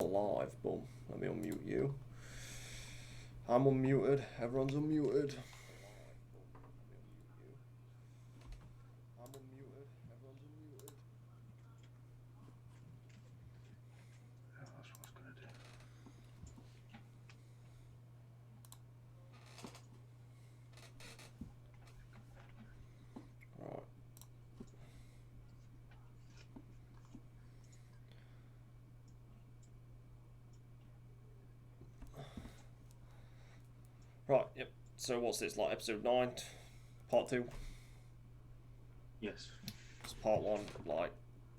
live. Boom. Let me unmute you. I'm unmuted. Everyone's unmuted. I'm unmuted. Everyone's unmuted. Yeah, that's what I was going to do. Right. Right, yep. So what's this, like episode 9, part 2? Yes. It's part 1, like,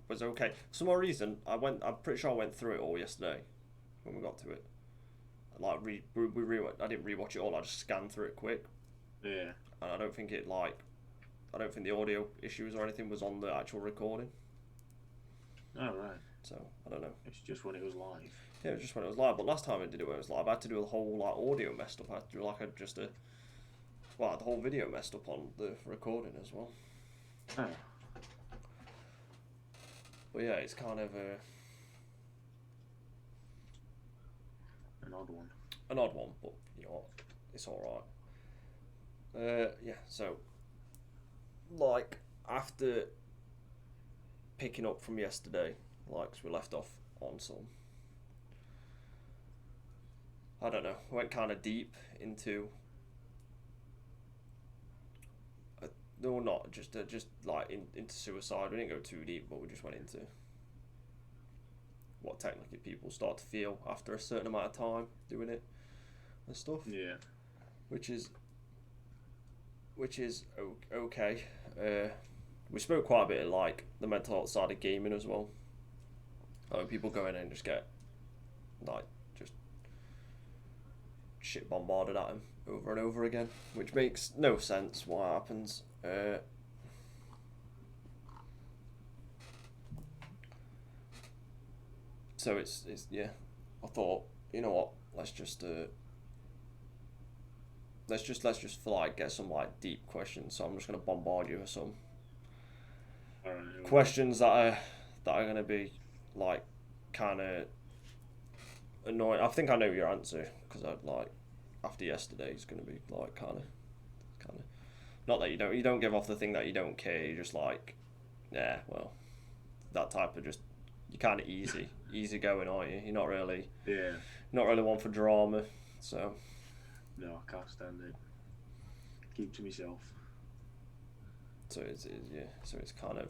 was okay. For some reason, I'm pretty sure I went through it all yesterday when we got to it. Like, I didn't rewatch it all, I just scanned through it quick. Yeah. And I don't think I don't think the audio issues or anything was on the actual recording. Oh, right. So, I don't know. It's just when it was live. Yeah, it was just when it was live. But last time I did it when it was live, I had to do the whole like audio messed up. I had to do the whole video messed up on the recording as well. Oh. But yeah, it's kind of An odd one. an odd one, but you know what, it's all right. Yeah, so like after picking up from yesterday, like 'cause we left off on some, I don't know, went kind of deep into. No, not just like into suicide. We didn't go too deep, but we just went into what technically people start to feel after a certain amount of time doing it and stuff. Yeah. Which is okay. We spoke quite a bit of like the mental health side of gaming as well. People go in and just get like just shit bombarded at them over and over again, which makes no sense. What happens? So it's yeah. I thought, you know what? Let's just like get some like deep questions. So I'm just gonna bombard you with some Alright. questions that are gonna be like kind of annoying. I think I know your answer because I like after yesterday it's gonna be like kind of not that you don't give off the thing that you don't care. You're just like, yeah, well, that type of just you're kind of easy going, aren't you? You're Yeah. not really one for drama. So No, I can't stand it. Keep to myself. so it's yeah. So it's kind of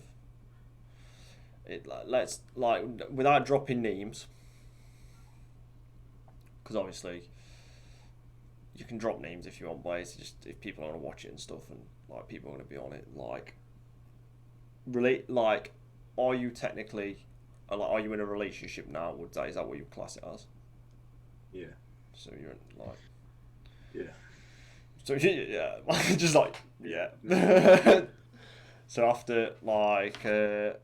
it like let's like without dropping names because obviously you can drop names if you want, but it's just if people are gonna watch it and stuff, and like people are gonna be on it. Like, relate. Like, are you technically, are you in a relationship now? Is that what you class it as? Yeah. So you're in, like, Yeah. so yeah, just like yeah. So after like, let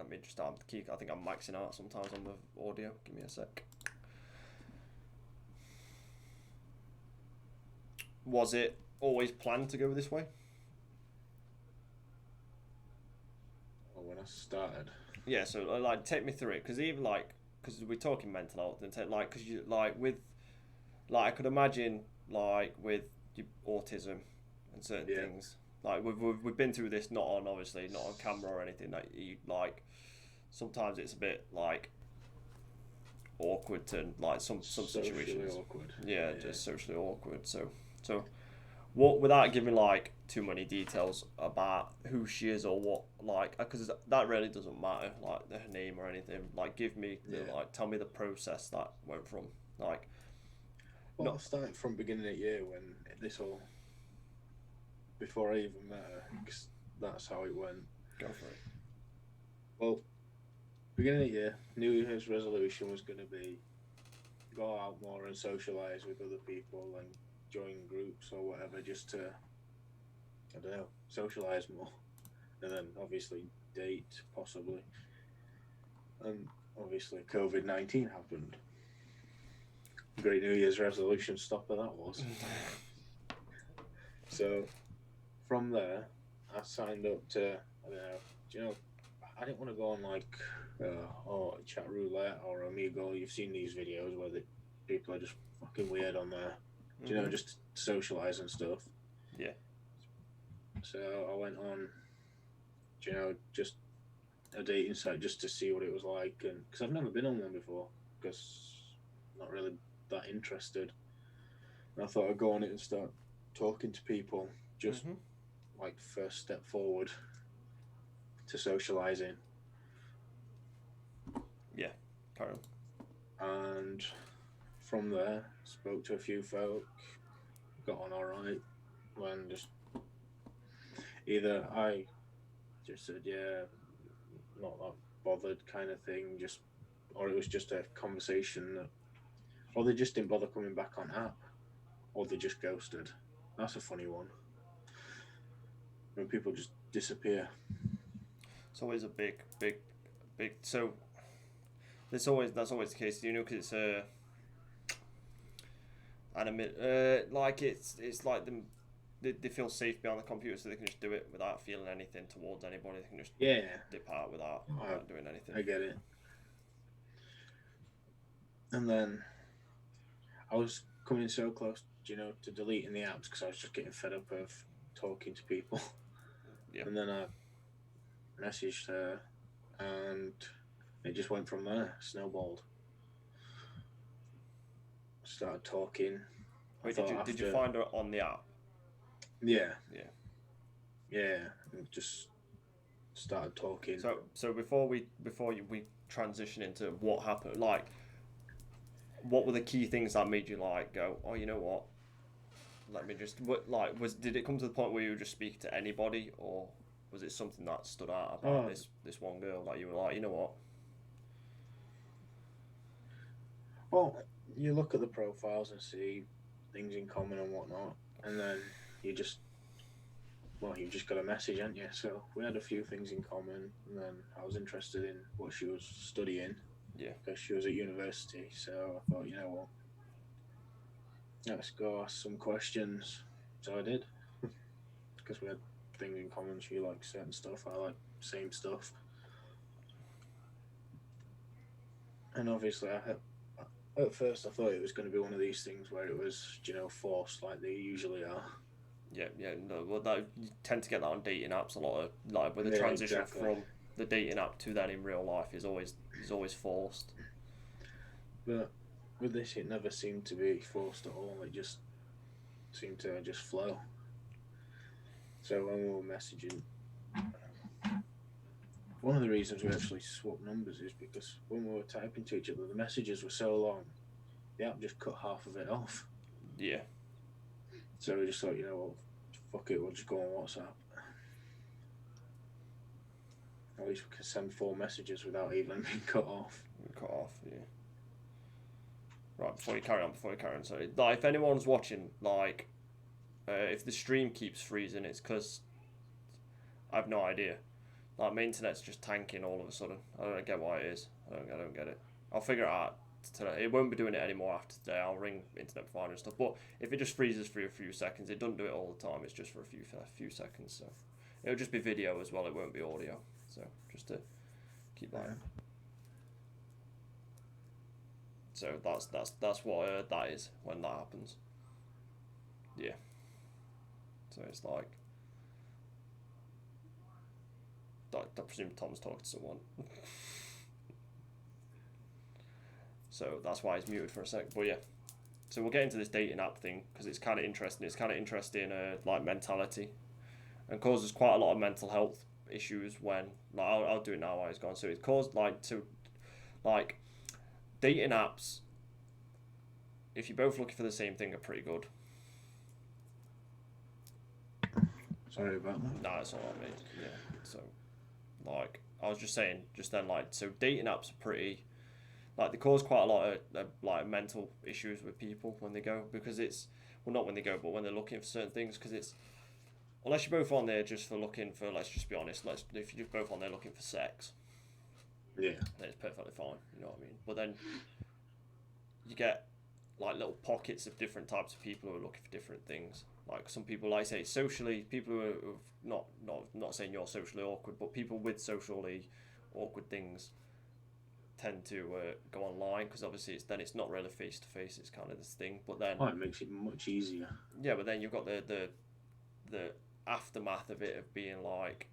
me just start the key. I think I'm maxing out sometimes on the audio. Give me a sec. Was it always planned to go this way? Or when I started. Yeah, so like take me through it because even like because we're talking mental health and like because you like with like I could imagine like with your autism and certain Yeah. things like we've been through this not on obviously not on camera or anything that you like sometimes it's a bit like awkward to like some Socially situations awkward. yeah just socially awkward so what without giving like too many details about who she is or what like because that really doesn't matter like her name or anything like give me the Yeah. like tell me the process that went from like Well, no I started from beginning of year when this all, before I even met her, because that's how it went. go for it Well, beginning of year, New Year's resolution was going to be go out more and socialise with other people and join groups or whatever just to, I don't know, socialise more. And then obviously date, possibly. And obviously COVID-19 happened. Great New Year's resolution stopper that was. So from there, I signed up to, I don't know, do you know, I didn't want to go on like or chat roulette or Omegle. You've seen these videos where the people are just fucking weird on there. You know, just socialize and stuff. Yeah. So I went on, just a dating site just to see what it was like, and because I've never been on one before, because I'm not really that interested. And I thought I'd go on it and start talking to people, just like first step forward to socializing. Yeah, carry on. And from there, spoke to a few folk, got on all right. When just either I just said, yeah, not that bothered kind of thing, just, or it was just a conversation that, or they just didn't bother coming back on app, or they just ghosted. That's a funny one. When people just disappear. It's always a big. So that's always the case, because it's like it's like them. They feel safe behind the computer, so they can just do it without feeling anything towards anybody. They can just dip out without doing anything. I get it. And then I was coming so close, to deleting the apps because I was just getting fed up of talking to people. Yeah. And then I messaged her, and it just went from there. Snowballed. Started talking. Wait, did you find her on the app? Yeah. And just started talking. So before we transition into what happened, like, what were the key things that made you like go, oh, you know what? Let me just did it come to the point where you were just speaking to anybody, or was it something that stood out about this one girl that you were like, you know what? Well, you look at the profiles and see things in common and whatnot, and then you've just got a message, haven't you? So we had a few things in common, and then I was interested in what she was studying. Yeah. Because she was at university, so I thought, you know what, let's go ask some questions. So I did, because we had things in common. She liked certain stuff, I like same stuff, and obviously at first I thought it was going to be one of these things where it was, forced like they usually are. Yeah, no, well, that you tend to get that on dating apps a lot of, like, with the transition from the dating app to that in real life is always forced. But with this, it never seemed to be forced at all. It just seemed to just flow. So when we were messaging, one of the reasons we actually swapped numbers is because when we were typing to each other, the messages were so long, the app just cut half of it off. Yeah. So we just thought, well, fuck it, we'll just go on WhatsApp. At least we can send 4 messages without even being cut off. Yeah. Right, before you carry on, sorry. Like, if anyone's watching, like, if the stream keeps freezing, it's because I have no idea. Like, my internet's just tanking all of a sudden. I don't get why it is. I don't get it. I'll figure it out today. It won't be doing it anymore after today. I'll ring internet provider and stuff. But if it just freezes for a few seconds, it doesn't do it all the time. It's just for a few seconds. So it'll just be video as well. It won't be audio. So just to keep that in. So that's what that is when that happens. Yeah. So it's like, I presume Tom's talking to someone. So that's why he's muted for a sec. But yeah, so we'll get into this dating app thing because it's kind of interesting. It's kind of interesting, like, mentality, and causes quite a lot of mental health issues when, like, I'll do it now while he's gone. So it's caused, like dating apps, if you're both looking for the same thing, are pretty good. Sorry about that. No, it's all right, mate. Yeah. So, like, I was just saying, just then, like, so dating apps are pretty, like, they cause quite a lot of like mental issues with people when they go, because it's, well, not when they go, but when they're looking for certain things, because it's, unless you're both on there just for looking for, let's just be honest, if you're both on there looking for sex, yeah, then it's perfectly fine, you know what I mean? But then you get, like, little pockets of different types of people who are looking for different things. Like, some people, like I say, socially, people who are not saying you're socially awkward, but people with socially awkward things tend to go online, because obviously it's not really face to face. It's kind of this thing, but then Oh, it makes it much easier. yeah, but then you've got the aftermath of it, of being like,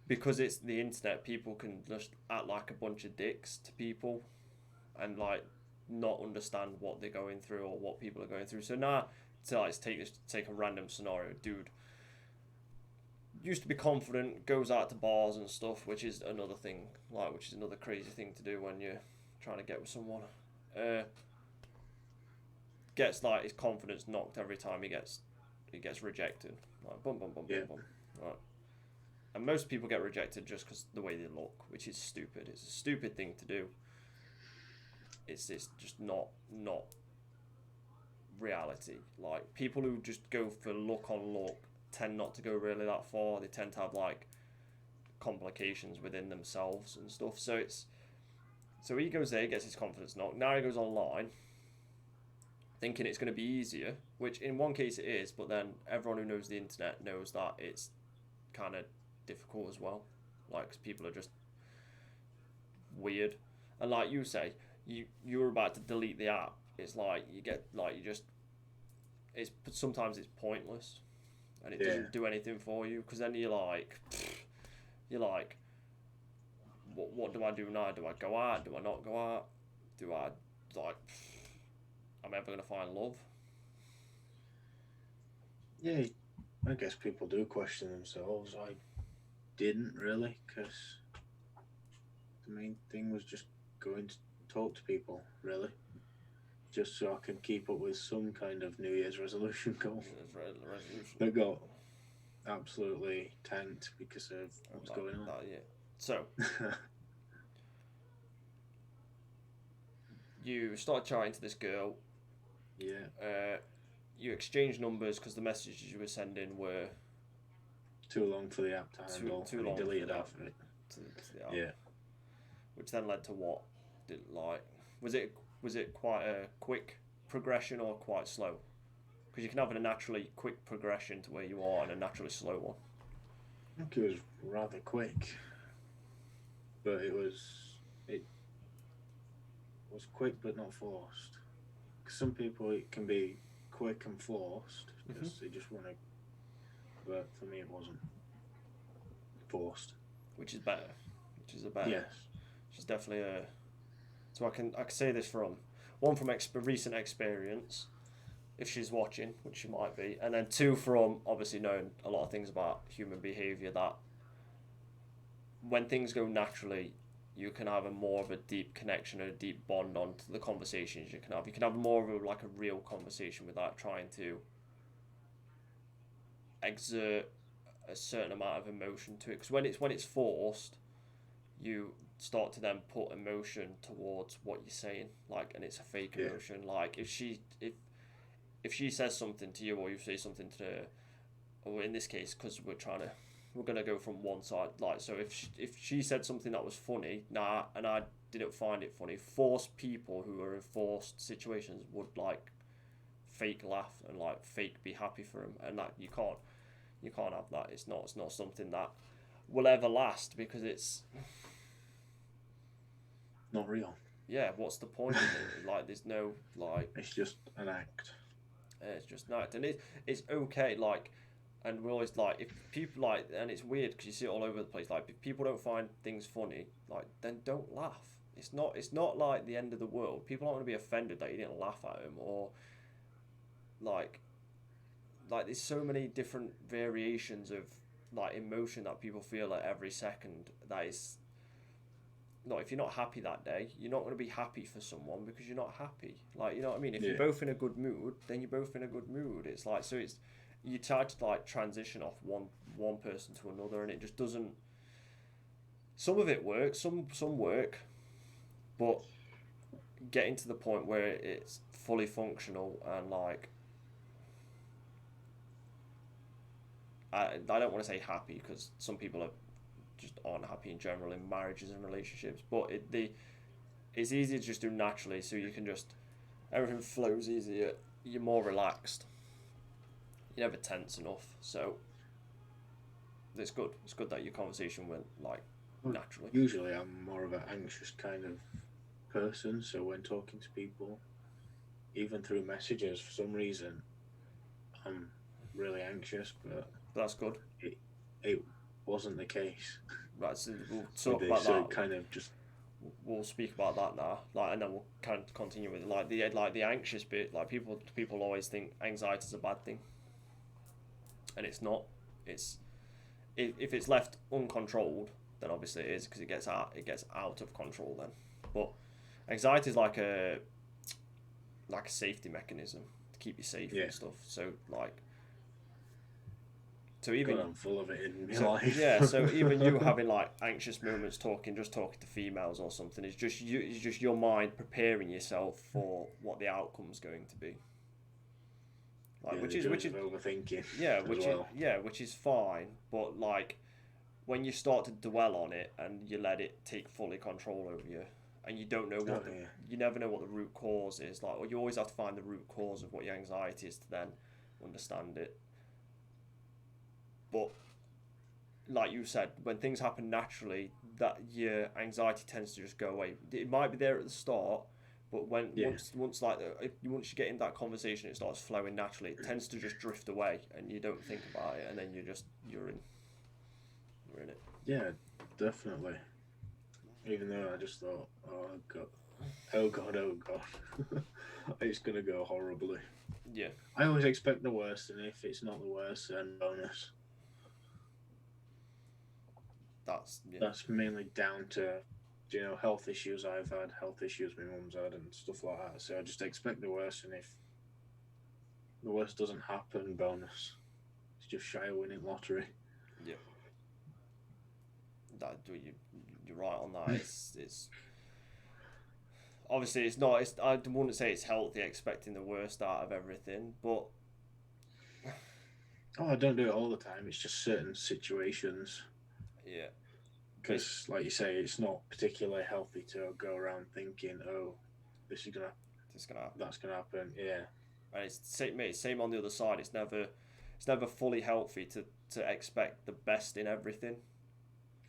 because it's the internet, people can just act like a bunch of dicks to people, and like not understand what they're going through or what people are going through. So now, to like take a random scenario, dude used to be confident, goes out to bars and stuff, which is another thing, like, which is another crazy thing to do when you're trying to get with someone. Gets like his confidence knocked every time he gets rejected. Like bum bum bum Yeah. bum bum. Right. And most people get rejected just because the way they look, which is stupid. It's a stupid thing to do. It's just not reality. Like, people who just go for look on look tend not to go really that far. They tend to have like complications within themselves and stuff. So he goes there, gets his confidence knocked. Now he goes online, thinking it's going to be easier, which in one case it is, but then everyone who knows the internet knows that it's kind of difficult as well. Like, 'cause people are just weird, and like you say, you're about to delete the app. It's like you get like you just it's sometimes it's pointless, and it doesn't do anything for you, because then you're like, what do I do now? Do I go out? Do I not go out? Do I like? Am I ever gonna find love? Yeah, I guess people do question themselves. I didn't really, because the main thing was just going to talk to people, really. Just so I can keep up with some kind of New Year's resolution goal. Resolution. That got absolutely tanked because of what's going on. Yeah. So you start chatting to this girl. Yeah. You exchange numbers because the messages you were sending were too long for the app to handle. Too long. Deleted half of it. To the app. Yeah. Which then led to what? Was it quite a quick progression or quite slow? Because you can have a naturally quick progression to where you are and a naturally slow one. I think it was rather quick, but it was quick but not forced. Because some people, it can be quick and forced because they just want to. But for me, it wasn't forced. Which is better. Which is a better. Yes. She's definitely a. So I can say this from recent experience, if she's watching, which she might be, and then two, from obviously knowing a lot of things about human behaviour, that when things go naturally, you can have more of a deep connection and a deep bond onto the conversations you can have. You can have more of a real conversation without trying to exert a certain amount of emotion to it. Because when it's forced, you start to then put emotion towards what you're saying, like, and it's a fake emotion. Like, if she says something to you, or you say something to her, or in this case, because we're gonna go from one side, like, so if she said something that was funny, and I didn't find it funny, forced people who are in forced situations would like fake laugh and like fake be happy for him, and that you can't have that. It's not something that will ever last, because it's not real. Yeah, what's the point of it? Like, there's no, like, it's just an act. It's just an act, and it's okay. Like, and we're always like, if people like, and it's weird because you see it all over the place. Like, if people don't find things funny, like, then don't laugh. It's not like the end of the world. People aren't going to be offended that you didn't laugh at them, or like there's so many different variations of like emotion that people feel at every second. That is, no, if you're not happy that day, you're not going to be happy for someone because you're not happy. Like, you know what I mean? If you're both in a good mood, then you're both in a good mood. It's like, so it's, you try to like transition off one person to another, and it just doesn't. Some of it works, some work, but getting to the point where it's fully functional and like, I don't want to say happy, because some people just aren't happy in general in marriages and relationships, but it's easier to just do naturally, so you can just, everything flows easier, you're more relaxed, you're never tense enough, so it's good. It's good that your conversation went like Well, naturally. usually, I'm more of an anxious kind of person, so when talking to people, even through messages, for some reason, I'm really anxious, but But that's good. it, it wasn't the case Right, so we'll with talk this, about so that. it kind of just, We'll speak about that now, like, and then we'll kind of continue with it. Like the anxious bit. Like people always think anxiety is a bad thing, and it's not. It's if it's left uncontrolled, then obviously it is because it gets out of control then. But anxiety is like a safety mechanism to keep you safe yeah, and stuff. So like so God, even I'm full of it in my so life. yeah, so even you having like anxious moments talking to females or something is just you is just your mind preparing yourself for what the outcome's going to be. Like Yeah, the which joys is of overthinking yeah, as well. which is fine, but like when you start to dwell on it and you let it take fully control over you and you don't know Oh what the yeah, you never know what the root cause is, like, or you always have to find the root cause of what your anxiety is to then understand it. But like you said, when things happen naturally, that your anxiety tends to just go away. It might be there at the start, but when yeah, once you get in that conversation, it starts flowing naturally. It tends to just drift away, and you don't think about it, and then you're in it. yeah, definitely. Even though I just thought, oh god, oh god, oh god, it's gonna go horribly. Yeah, I always expect the worst, and if it's not the worst, then bonus. yeah, That's mainly down to, health issues I've had, health issues my mum's had, and stuff like that. So I just expect the worst, and if the worst doesn't happen, bonus. It's just shy of winning lottery. yeah. That you're right on that. It's obviously it's not. I wouldn't say it's healthy expecting the worst out of everything, but Oh, I don't do it all the time. It's just certain situations. yeah, but Because, like you say, it's not particularly healthy to go around thinking, "Oh, this is gonna, it's gonna happen. that's gonna happen." Yeah. And it's same on the other side. It's never fully healthy to expect the best in everything.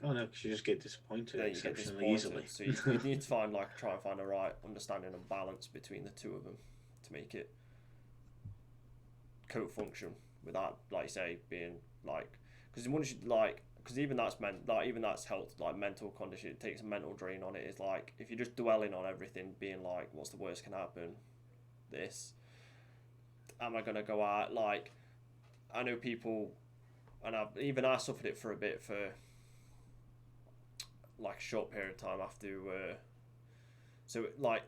Oh no, because you just get disappointed Then you get exceptionally easily. disappointed. So you need to try and find a right understanding and balance between the two of them to make it co-function without, like you say, being like, because once you like, because even that's health, like mental condition, it takes a mental drain on it. It's like if you're just dwelling on everything, being like, what's the worst can happen? This, am I gonna go out? Like, I know people, and I suffered it for a bit for like a short period of time after. So like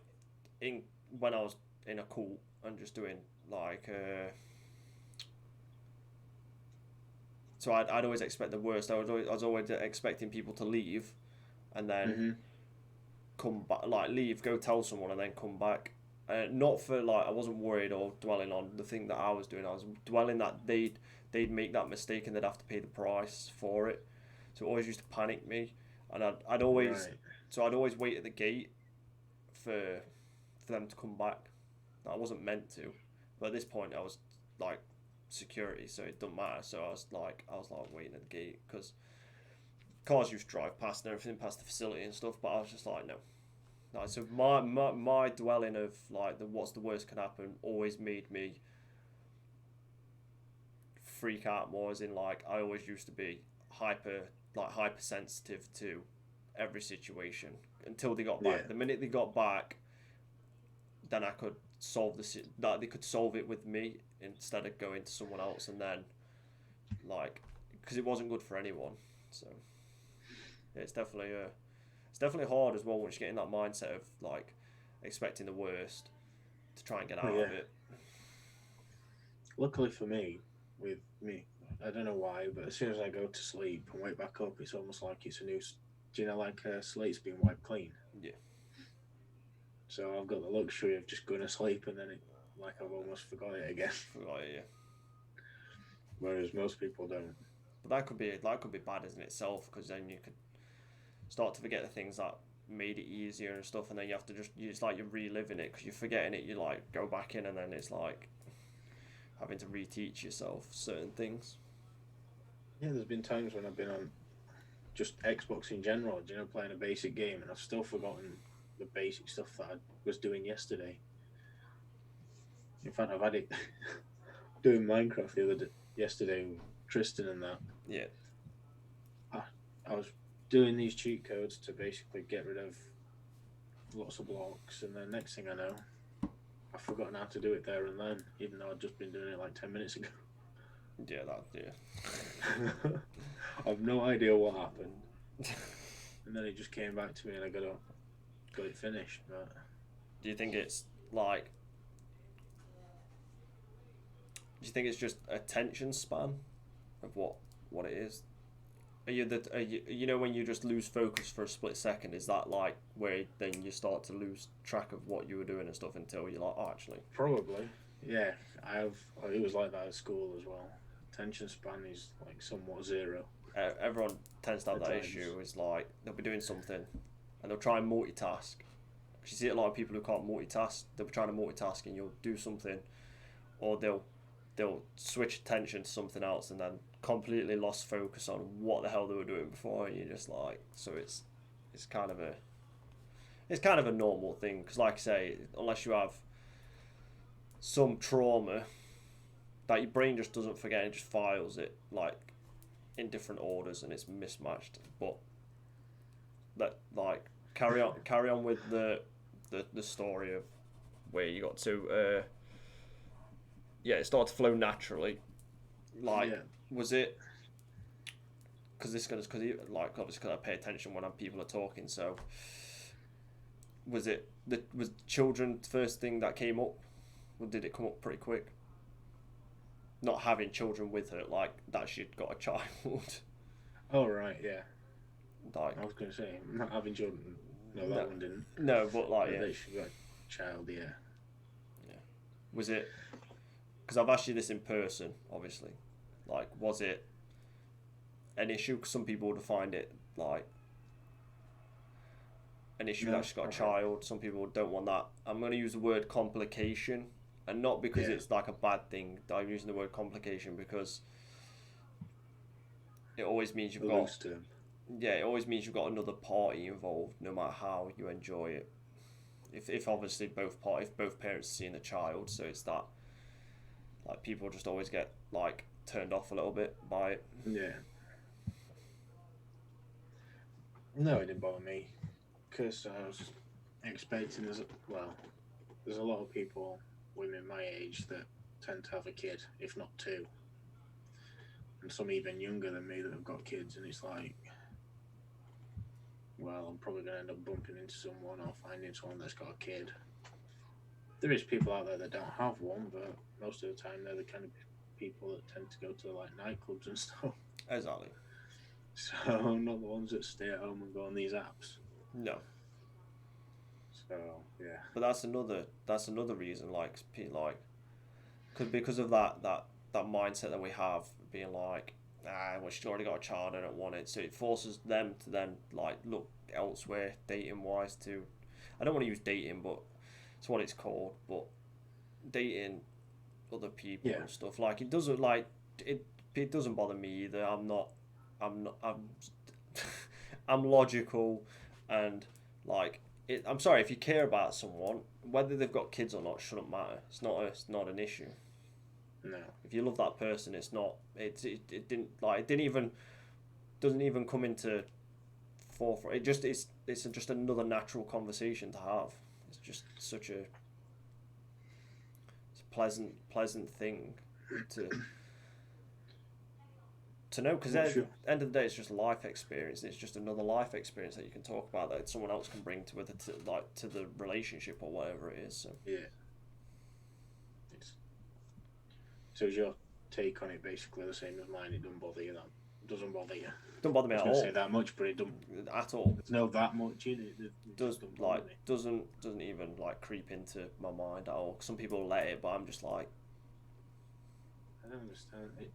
in when I was in a cult and just doing like so I'd always expect the worst. I was always expecting people to leave and then Mm-hmm. come back, like leave, go tell someone, and then come back. Not for like I wasn't worried or dwelling on the thing that I was doing. I was dwelling that they'd make that mistake and they'd have to pay the price for it. So it always used to panic me, and I'd always Right. so I'd always wait at the gate for them to come back. I wasn't meant to, but at this point I was like security, so it doesn't matter. So I was like waiting at the gate because cars used to drive past and everything, past the facility and stuff. But I was just like, no. No, so my dwelling of like the what's the worst can happen always made me freak out more. As in, like I always used to be hypersensitive to every situation until they got Yeah. back. The minute they got back, then I could that they could solve it with me instead of going to someone else, and then like because it wasn't good for anyone. So yeah, it's definitely hard as well once you get in that mindset of like expecting the worst to try and get Oh out yeah. of it. Luckily for me, with me, I don't know why, but as soon as I go to sleep and wake back up, it's almost like it's a new. Do you know, like a slate's been wiped clean? Yeah, So I've got the luxury of just going to sleep and then like I've almost forgot it again. forgot it, yeah. Whereas most people don't. But that could be bad in itself because then you could start to forget the things that made it easier and stuff, and then you have to it's like you're reliving it because you're forgetting it. You like go back in, and then it's like having to reteach yourself certain things. Yeah, there's been times when I've been on just Xbox in general, playing a basic game, and I've still forgotten the basic stuff that I was doing yesterday. In fact, I've had it doing Minecraft yesterday with Tristan and that. Yeah. I, I was doing these cheat codes to basically get rid of lots of blocks, and then next thing I know, I've forgotten how to do it there and then, even though I'd just been doing it like 10 minutes ago. Yeah, I've no idea what happened, and then it just came back to me, and I got it finished. But do you think it's like? Do you think it's just attention span of what it is? When you just lose focus for a split second, is that like where then you start to lose track of what you were doing and stuff until you're like, oh, actually. probably, yeah. It was like that at school as well. Attention span is like somewhat zero Everyone tends to have at that times. issue. It's like they'll be doing something and they'll try and multitask. 'Cause you see a lot of people who can't multitask. They'll be trying to multitask and you'll do something, or they'll switch attention to something else and then completely lost focus on what the hell they were doing before. And you're just like, so it's kind of a it's kind of a normal thing because, like I say, unless you have some trauma that your brain just doesn't forget, it just files it like in different orders and it's mismatched. But that like carry on with the story of where you got to. Yeah, it started to flow naturally. Like, Yeah. was it? Because like obviously because I pay attention when people are talking. So was children the first thing that came up, or did it come up pretty quick? Not having children with her, like that she'd got a child. Oh right, yeah. Like I was going to say not having children. No, no, that one didn't. no, but like But yeah, they should got a child. Yeah. yeah. Was it? Because I've asked you this in person, obviously. Like, was it an issue? 'Cause some people would find it like an issue No. that she's got a Okay. child. Some people don't want that. I'm going to use the word complication, and not because Yeah. it's like a bad thing. I'm using the word complication because it always means A you've got loose term. yeah, it always means you've got another party involved, no matter how you enjoy it. If obviously if both parents are seeing a child, so it's that like people just always get like turned off a little bit by it. Yeah. No, it didn't bother me because I was expecting there's a lot of people, women my age, that tend to have a kid, if not two, and some even younger than me that have got kids, and it's like, well, I'm probably going to end up bumping into someone or finding someone that's got a kid. There is people out there that don't have one, but most of the time they're the kind of people that tend to go to like nightclubs and stuff. Exactly. So not the ones that stay at home and go on these apps. No, So yeah, but that's another reason because of that mindset that we have being like well she's already got a child, I don't want it, so it forces them to then like look elsewhere dating wise to I don't want to use dating but it's what it's called, but dating other people yeah, and stuff like it doesn't like it doesn't bother me either. I'm I'm logical and like I'm sorry if you care about someone whether they've got kids or not shouldn't matter. It's not an issue. no, If you love that person, it's not. It didn't even doesn't even come into forefront. It's just another natural conversation to have. It's just such a it's a pleasant thing to know because well, at sure, the end of the day, it's just life experience. It's just another life experience that you can talk about that someone else can bring to it to the relationship or whatever it is. So yeah. It's, so is your take on it basically the same as mine? It doesn't bother you. That doesn't bother you. don't bother I me was at going to say all. that much, but it don't. At all. There's no that much in it. It Does just don't bother like me. doesn't even like creep into my mind at all. Some people let it, but I'm just like I don't understand it.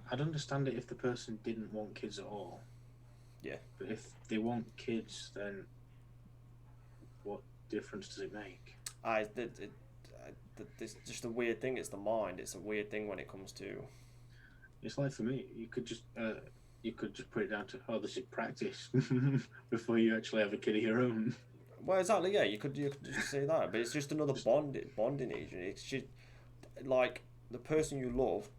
I'd understand it if the person didn't want kids at all. yeah. But if they want kids, then what difference does it make? It's just a weird thing. It's the mind. It's a weird thing when it comes to It's like for me, you could just put it down to, oh, this is practice before you actually have a kid of your own. Well, exactly. Yeah, you could just say that, but it's just another Just bonding agent. It's just like the person you love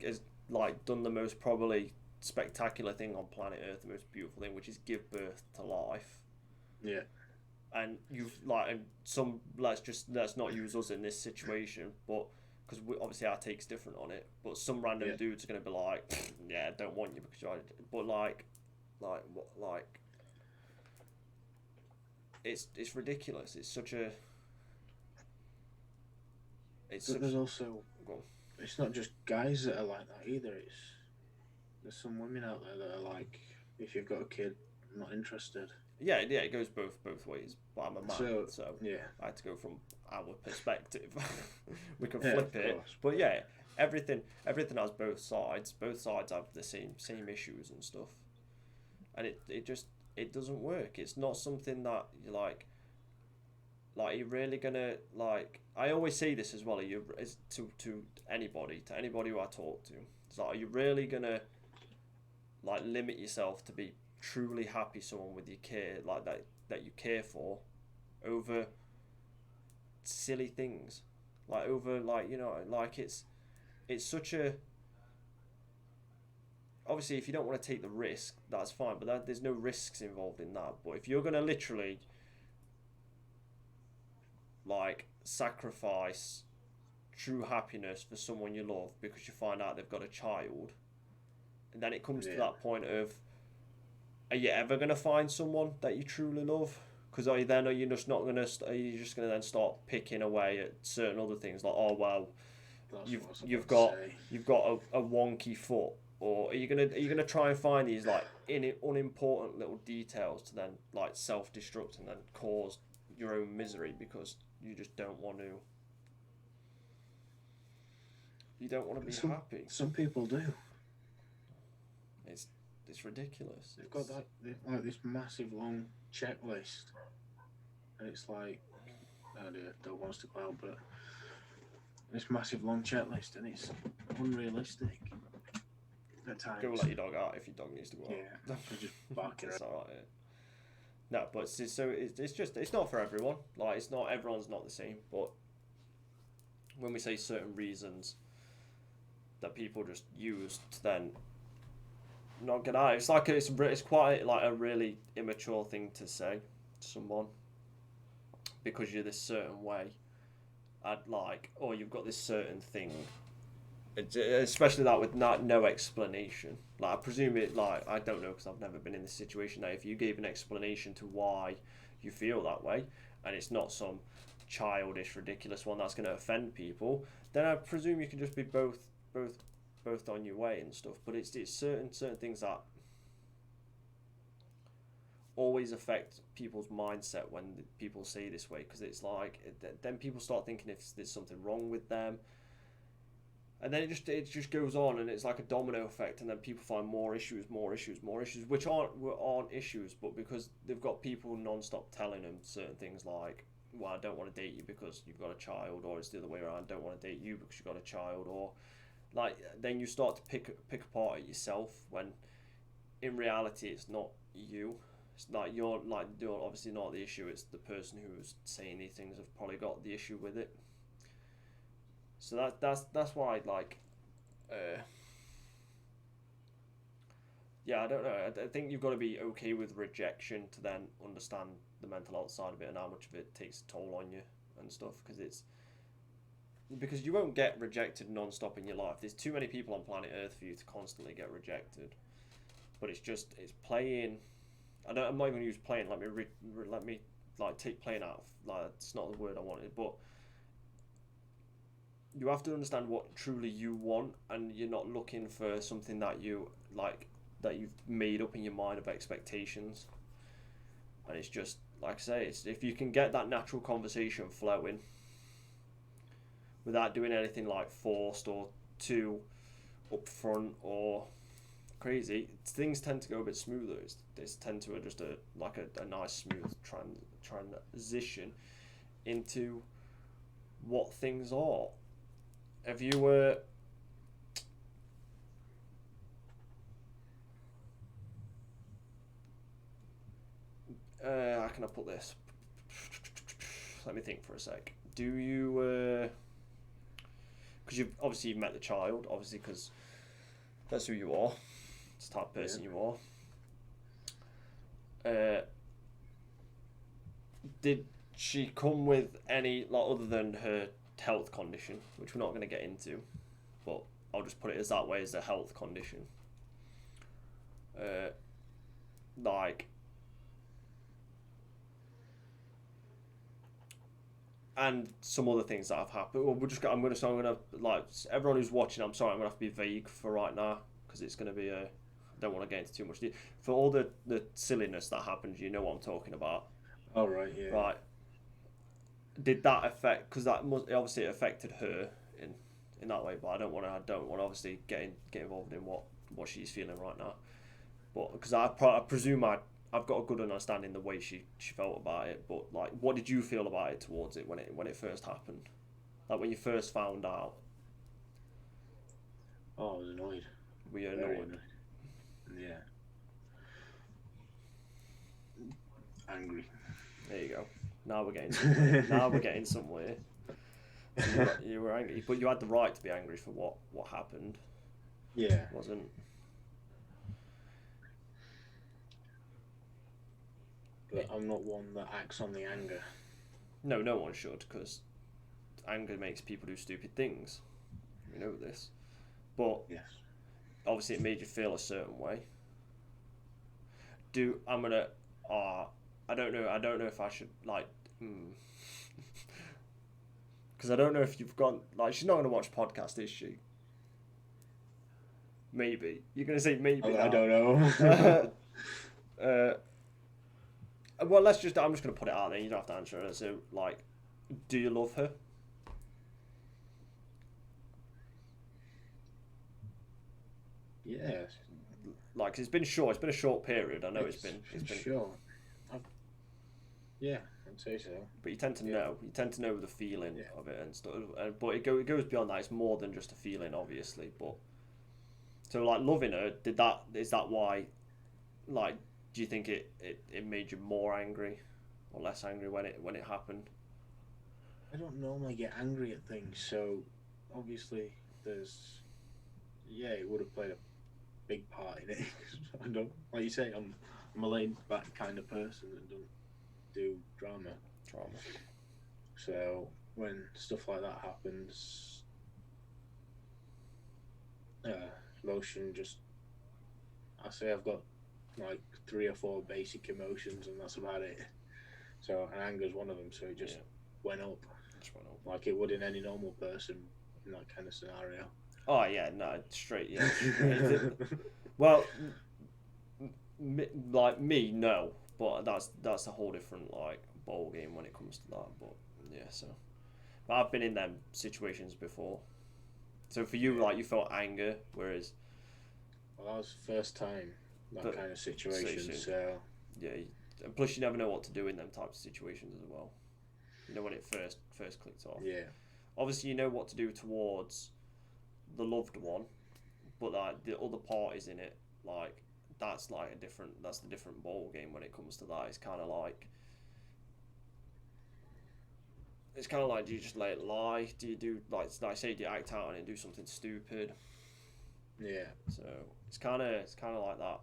has like done the most probably spectacular thing on planet Earth, the most beautiful thing, which is give birth to life. yeah, And you've like, and some let's not use us in this situation, but because obviously our take's different on it. But some random yeah. dude's gonna be like, yeah, I don't want you because you're. But like what like it's ridiculous. It's such a it's But there's such. also, Well, it's not just guys that are like that either. There's some women out there that are like, if you've got a kid, I'm not interested. yeah, it goes both ways. But I'm a man, So so yeah, I had to go from our perspective. We can yeah, flip of it, course. but yeah, everything has both sides. Both sides have the same issues and stuff, and it just it doesn't work. It's not something that you like you're really gonna like. I always say this as well. You as to anybody who I talk to. It's like, are you really gonna like limit yourself to be truly happy someone with your care like that you care for over silly things like over like like it's such a obviously if you don't want to take the risk that's fine but there's no risks involved in that but if you're going to literally like sacrifice true happiness for someone you love because you find out they've got a child and then it comes to Yeah. that point of are you ever going to find someone that you truly love? Because are you just not going to? Are you just going to then start picking away at certain other things like oh well, That's you've what I was you've about to got say. you've got a wonky foot, or are you gonna try and find these like unimportant little details to then like self destruct and then cause your own misery because you don't want to be Some happy. some people do. It's it's ridiculous. They've got like this massive long checklist, and it's like, oh dear, dog wants to go out, but this massive long checklist, and it's unrealistic at Go times. let your dog out if your dog needs to go Yeah, out. they just bark it It's out. alright. No, but it's just it's not for everyone. Like it's not everyone's not the same. But when we say certain reasons that people just use to then not get out, it's like it's quite like a really immature thing to say to someone because you're this certain way. I'd like, or you've got this certain thing especially that with no explanation. Like I presume it. Like I don't know because I've never been in this situation. Now, if you gave an explanation to why you feel that way, and it's not some childish, ridiculous one that's going to offend people, then I presume you can just be both, both on your way and stuff. But it's certain things that always affect people's mindset when people say this way because it's like then people start thinking if there's something wrong with them and then it just goes on and it's like a domino effect and then people find more issues which aren't issues but because they've got people non-stop telling them certain things like well I don't want to date you because you've got a child or it's the other way around I don't want to date you because you've got a child or like then you start to pick apart at yourself when in reality it's not you it's you're obviously not the issue it's the person who's saying these things have probably got the issue with it so that's why like uh, yeah, I don't know. I think you've got to be okay with rejection to then understand the mental health side of it and how much of it takes a toll on you and stuff. Because you won't get rejected non-stop in your life. There's too many people on planet Earth for you to constantly get rejected. But it's playing. I'm not even gonna use playing. Let me like take playing out. Like it's not the word I wanted, but you have to understand what truly you want, and you're not looking for something that you like that you've made up in your mind of expectations. And it's just like I say, it's if you can get that natural conversation flowing without doing anything like forced or too upfront or crazy, things tend to go a bit smoother. It's tend to just a nice smooth transition into what things are. Have you how can I put this? Let me think for a sec. Do you? Because you've met the child, obviously, because that's who you are. It's the type of person you are. Did she come with any, like, other than her health condition, which we're not going to get into, but I'll just put it as that way, as a health condition. Like, and some other things that have happened. Well, I'm gonna like, everyone who's watching. I'm sorry, I'm gonna have to be vague for right now because it's gonna be I don't want to get into too much. For all the silliness that happens, you know what I'm talking about. Oh, right, yeah. Right. Did that affect? Because obviously it affected her in that way. But I don't want to obviously get involved in what she's feeling right now. But because I presume I've got a good understanding the way she felt about it. But, like, what did you feel about it towards it when it first happened? Like, when you first found out. Oh, I was annoyed. Were you Very annoyed? Yeah. Angry. There you go. Now we're getting somewhere. Now we're getting somewhere. So you were angry, but you had the right to be angry for what happened. Yeah. Wasn't. But I'm not one that acts on the anger. No, no one should, because anger makes people do stupid things. We know this. But yes, obviously it made you feel a certain way. I don't know if I should, like, because I don't know if you've gone, like, she's not going to watch podcast, is she? Maybe. You're going to say maybe. I don't know. Well, I'm just going to put it out there. You don't have to answer it. So, like, do you love her? Yes. Like, 'cause it's been short. It's been a short period. I know it's been short. Yeah, I'd say so. But you tend to know. You tend to know the feeling of it and stuff. But it goes beyond that. It's more than just a feeling, obviously. But so, like, loving her, is that why? Like, do you think it made you more angry or less angry when it happened? I don't normally get angry at things, so obviously it would have played a big part in it. I don't, like you say, I'm a laid back kind of person that don't do drama. So when stuff like that happens, emotion just, I say I've got like 3 or 4 basic emotions, and that's about it. So, and anger is one of them. So it just went up, like it would in any normal person in that kind of scenario. Oh yeah, no, straight, yeah. Well, like me, no, but that's a whole different, like, ball game when it comes to that. But yeah, so, but I've been in them situations before. So for you, like, you felt anger, whereas. Well, that was the first time that kind of situation. So yeah, and plus you never know what to do in them types of situations as well. You know when it first clicked off. Yeah. Obviously, you know what to do towards the loved one, but, like, the other parties in it, like, that's the different ball game when it comes to that. It's kind of like do you just let it lie? Do you do, like say, do you act out on it and do something stupid? Yeah. So it's kind of like that.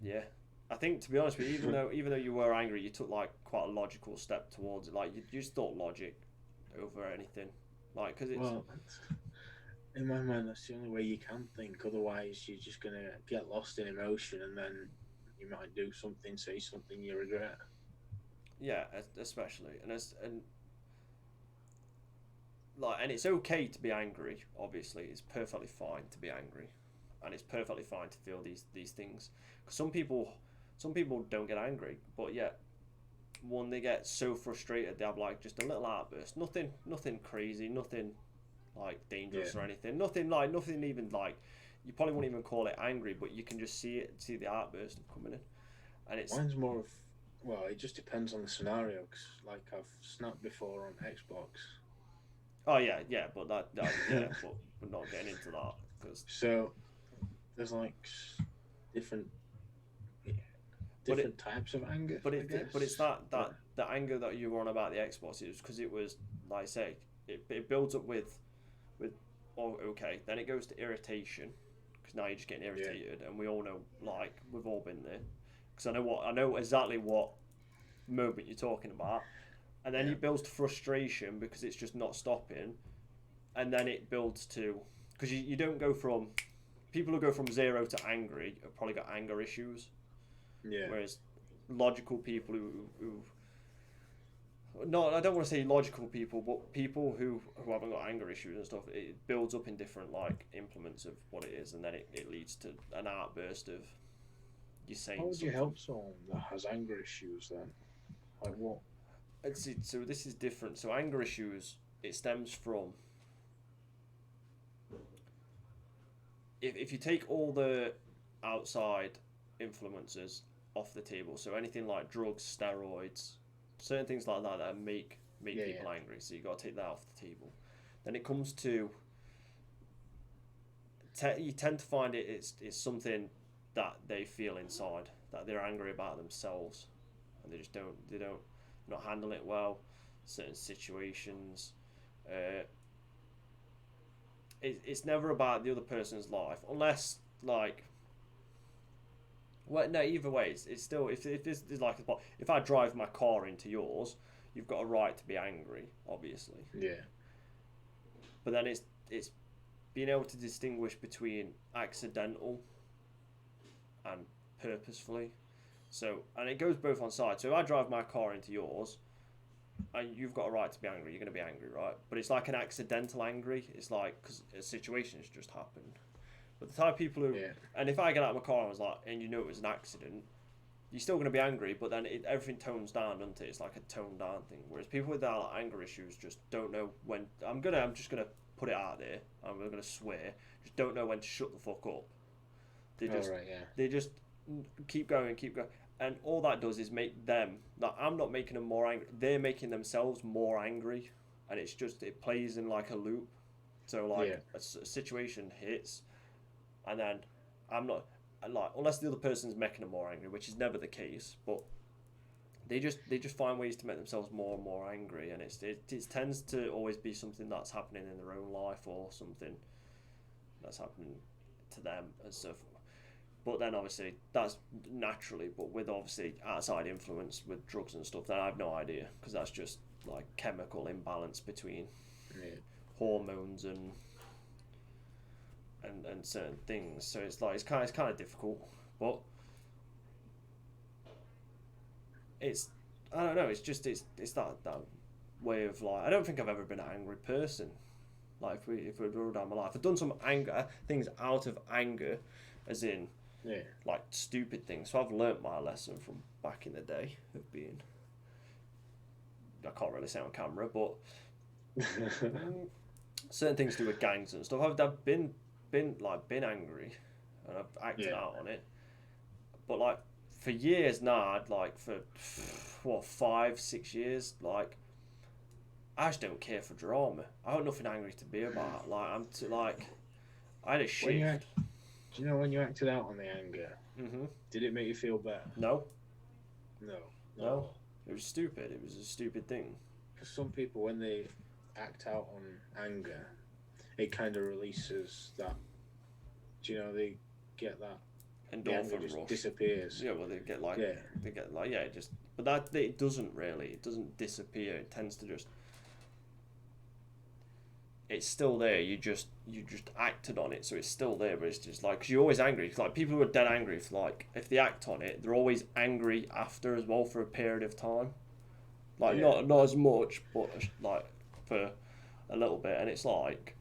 Yeah. I think, to be honest with you, even though you were angry, you took, like, quite a logical step towards it. Like, you just thought logic over anything, like, because it's. Well, in my mind, that's the only way you can think. Otherwise, you're just gonna get lost in emotion, and then you might do something, say something you regret. Yeah, especially, and like, and it's okay to be angry. Obviously, it's perfectly fine to be angry, and it's perfectly fine to feel these things. Because some people don't get angry, but yet when they get so frustrated, they have, like, just a little outburst. Nothing crazy, nothing, like, dangerous or anything. Nothing even, like, you probably wouldn't even call it angry, but you can just see the outburst coming in, and it's. Mine's more of, well, it just depends on the scenario. Cause, like, I've snapped before on Xbox. Oh yeah, but that yeah, but we're not getting into that, because. So there's, like, different. different types of anger. But I guess. but it's that the anger that you were on about the Xbox. It was because it was, like I say, it builds up with oh, okay, then it goes to irritation, because now you're just getting irritated, and we all know, like, we've all been there, because I know exactly what moment you're talking about, and then it builds to frustration because it's just not stopping, and then it builds to, because you don't go from, people who go from 0 to angry have probably got anger issues, whereas logical people who no, I don't want to say logical people, but people who haven't got anger issues and stuff, it builds up in different, like, implements of what it is, and then it leads to an outburst of you saying. How would you help someone that has anger issues then? Like what? So this is different. So anger issues, it stems from, if you take all the outside influences off the table, so anything like drugs, steroids, certain things like that make people angry. So you got to take that off the table. Then it comes to you tend to find it's something that they feel inside, that they're angry about themselves, and they just don't not handle it well. Certain situations, it's never about the other person's life, unless, like. Well, no. Either way, it's still, if this is like if I drive my car into yours, you've got a right to be angry, obviously. Yeah. But then it's being able to distinguish between accidental and purposefully. So, and it goes both on sides. So if I drive my car into yours, and you've got a right to be angry, you're going to be angry, right? But it's like an accidental angry. It's like because a situation has just happened. But the type of people who, and if I get out of my car and was like, and you know it was an accident, you're still going to be angry, but then everything tones down, doesn't it? It's like a toned down thing. Whereas people with that, like, anger issues just don't know when. I'm just gonna put it out there. I'm gonna swear. Just don't know when to shut the fuck up. They just keep going, and all that does is make them. Like, I'm not making them more angry. They're making themselves more angry, and it plays in like a loop. So like a situation hits. And then I'm not, like, unless the other person's making them more angry, which is never the case, but they just find ways to make themselves more and more angry, and it tends to always be something that's happening in their own life or something that's happening to them and stuff. But then obviously that's naturally, but with obviously outside influence with drugs and stuff, then I have no idea, because that's just like chemical imbalance between hormones and certain things, so it's kind of difficult, but it's, I don't know, it's that way of, like, I don't think I've ever been an angry person. Like, if we roll down my life, I've done some anger things out of anger, as in like stupid things. So I've learnt my lesson from back in the day of being, I can't really say on camera, but certain things to do with gangs and stuff. I've been angry, and I've acted out on it, but like for years now, for 5-6 years, like, I just don't care for drama. I have nothing angry to be about. Like, I had a shift. Do you know when you acted out on the anger? Mm-hmm. Did it make you feel better? No. No. It was stupid. It was a stupid thing. For some people, when they act out on anger, it kind of releases that. Do you know, they get that endorphin rush rush. Disappears. Yeah, well, they get like it just, but that it doesn't disappear. It tends to just, it's still there. You just acted on it, so it's still there. But it's just like, cause you're always angry. Like, people who are dead angry, if they act on it, they're always angry after as well for a period of time. Like, not as much, but like for a little bit, and it's like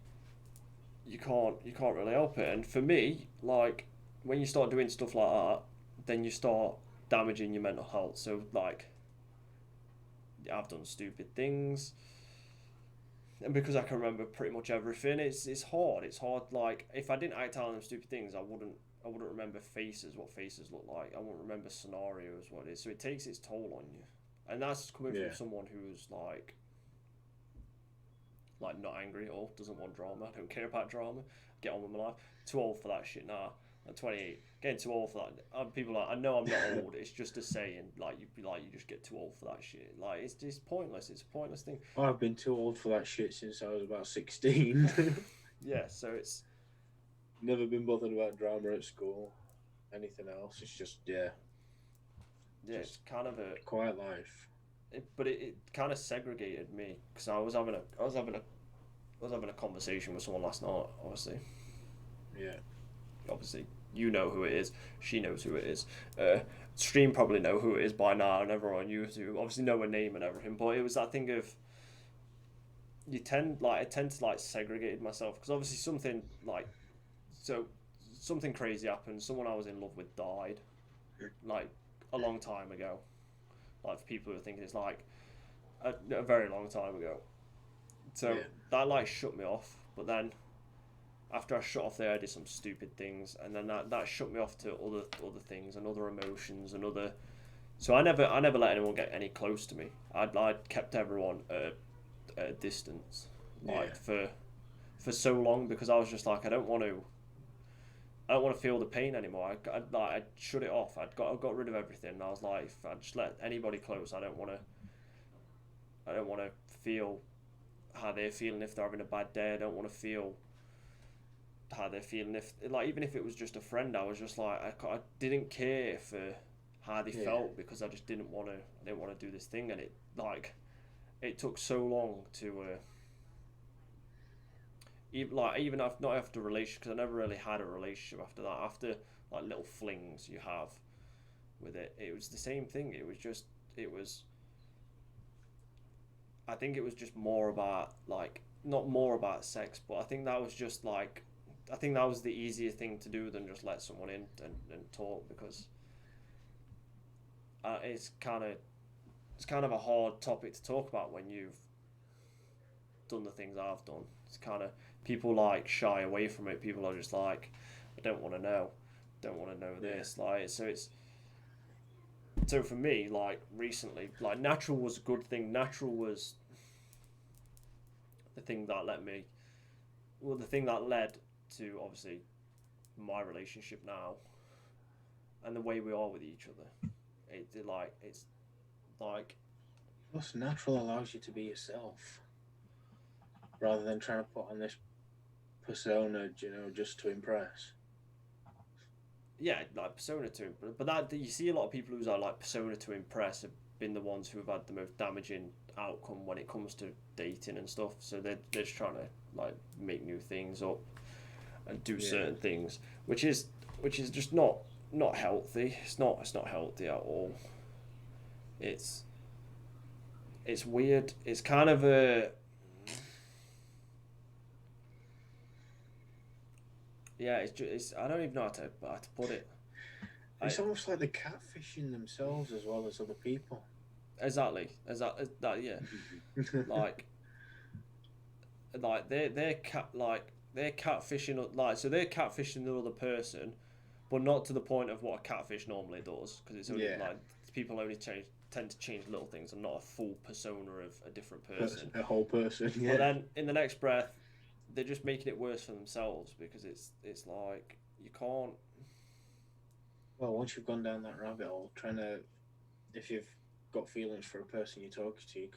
you can't really help it. And for me, like, when you start doing stuff like that, then you start damaging your mental health. So like, I've done stupid things, and because I can remember pretty much everything, it's hard. It's hard. Like, if I didn't act out on them stupid things, I wouldn't remember what faces look like. I wouldn't remember scenarios, what it is. So it takes its toll on you, and that's coming from someone who's like not angry at all, doesn't want drama. I don't care about drama. Get on with my life. Too old for that shit now. I'm 28. Getting too old for that. People are like, I know I'm not old. It's just a saying. Like you just get too old for that shit. Like it's just pointless. It's a pointless thing. I've been too old for that shit since I was about 16. Yeah. So it's Never been bothered about drama at school. Anything else? It's just yeah. It's just kind of quiet life. but it kind of segregated me because I was having a conversation with someone last night. Yeah, Obviously, you know who it is. She knows who it is. Stream probably know who it is by now, and everyone on YouTube obviously know her name and everything. But it was that thing of I tend to like segregate myself because obviously so something crazy happened. Someone I was in love with died like a long time ago. Like for people who are thinking it's like a very long time ago. So yeah, that like shut me off. But then after I shut off there, I did some stupid things, and then that shut me off to other things and other emotions and other. So I never let anyone get any close to me. I'd kept everyone at a distance, yeah, like for so long because I was just like I don't want to feel the pain anymore. I'd shut it off. I got rid of everything. And I was like, if I just let anybody close, I don't want to feel how they're feeling if they're having a bad day. I don't want to feel how they're feeling if like even if it was just a friend. I was just like I didn't care for how they yeah. felt because I just didn't want to do this thing, and it took so long to even after not after a relationship because I never really had a relationship after that. After like little flings you have with it was the same thing. It was I think it was just more about like not more about sex, but I think that was just like I think that was the easier thing to do than just let someone in and talk because it's kind of a hard topic to talk about when you've done the things I've done. It's kind of people like shy away from it. People are just like, I don't want to know, don't want to know Yeah. this. Like so it's so for me like recently like natural was a good thing. Natural was the thing that let me the thing that led to obviously my relationship now and the way we are with each other. It's like Plus, natural allows you to be yourself rather than trying to put on this persona, just to impress. yeah, like persona to but that you see a lot of people who are like persona to impress have been the ones who have had the most damaging outcome when it comes to dating and stuff. So they're just trying to like make new things up and do Yeah. certain things, which is just not healthy. It's not healthy at all. It's it's weird. It's kind of a yeah. It's I don't even know how to put it. I It's almost like they're catfishing themselves as well as other people. exactly that yeah. Like they're catfishing like so they're catfishing the other person, but not to the point of what a catfish normally does because it's only Yeah, like people only tend to change little things and not a full persona of a different person. a whole person. But Yeah. then in the next breath, they're just making it worse for themselves because it's like you can't. Well, once you've gone down that rabbit hole, if you've got feelings for a person you're talking to, you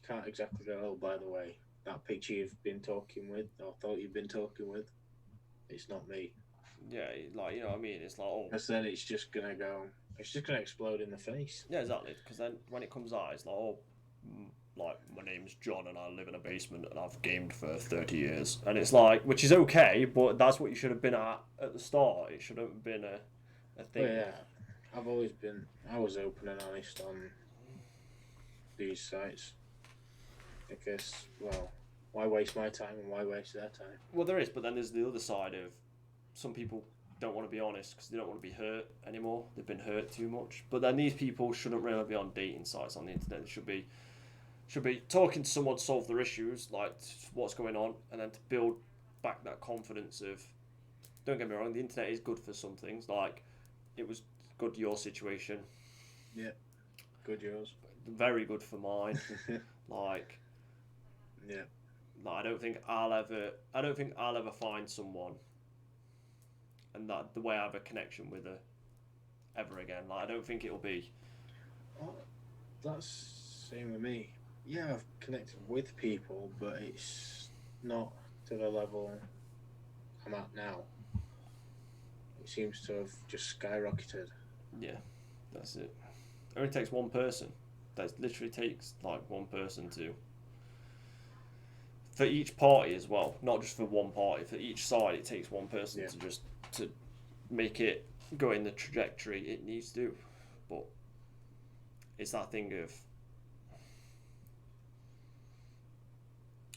can't exactly go, oh, by the way, that picture you've been talking with or thought you've been talking with, it's not me. Yeah, like you know what I mean. It's like oh Because then it's just gonna explode in the face. yeah, exactly. Because then when it comes out, it's like oh. Like my name's John and I live in a basement and I've gamed for 30 years and it's like which is okay but that's what you should have been at the start. It should have been a But thing. yeah, I was open and honest on these sites because, well, why waste my time and why waste their time? Well, there is, but then there's the other side of some people don't want to be honest because they don't want to be hurt anymore. They've been hurt too much. But then these people shouldn't really be on dating sites on the internet. They should be talking to someone to solve their issues, like what's going on, and then to build back that confidence of. Don't get me wrong, the internet is good for some things. Like it was good your situation, Yeah, good yours. very good for mine. Like Yeah, I don't think I'll ever find someone and that the way I have a connection with her ever again. Like, I don't think it'll be. Oh, that's same with me. Yeah, I've connected with people, but it's not to the level I'm at now. It seems to have just skyrocketed. Yeah, that's it. It only takes one person. That literally takes like one person to. For each party as well, not just for one party. For each side, it takes one person Yeah. to just to make it go in the trajectory it needs to. But it's that thing of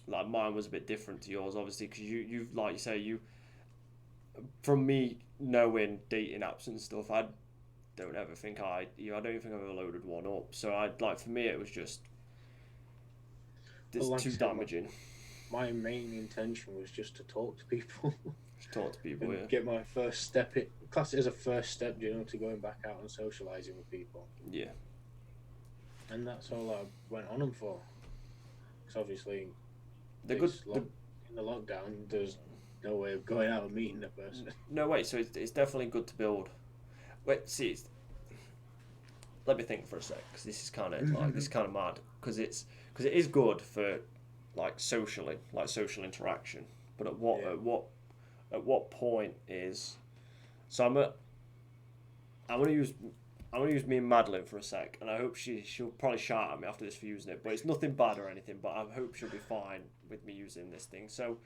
like mine was a bit different to yours, obviously, because you've like you say you from me knowing dating apps and stuff, I don't ever think I don't even think I've ever loaded one up. So I like for me it was just this But like I too said, damaging. my main intention was just to talk to people Just talk to people, and yeah. get my first step. Class it as a first step, to going back out and socializing with people. Yeah. And that's all I went on them for. Because obviously, The good. in the lockdown, there's no way of going out and meeting the person. No, wait. So it's definitely good to build. Wait, see. Let me think for a sec, because this is kind of like this is kind of mad. Because it is good for like socially, like social interaction. But at what point is so I'm gonna use me and Madeline for a sec, and I hope she'll probably shout at me after this for using it, but it's nothing bad or anything. But I hope she'll be fine with me using this thing. So,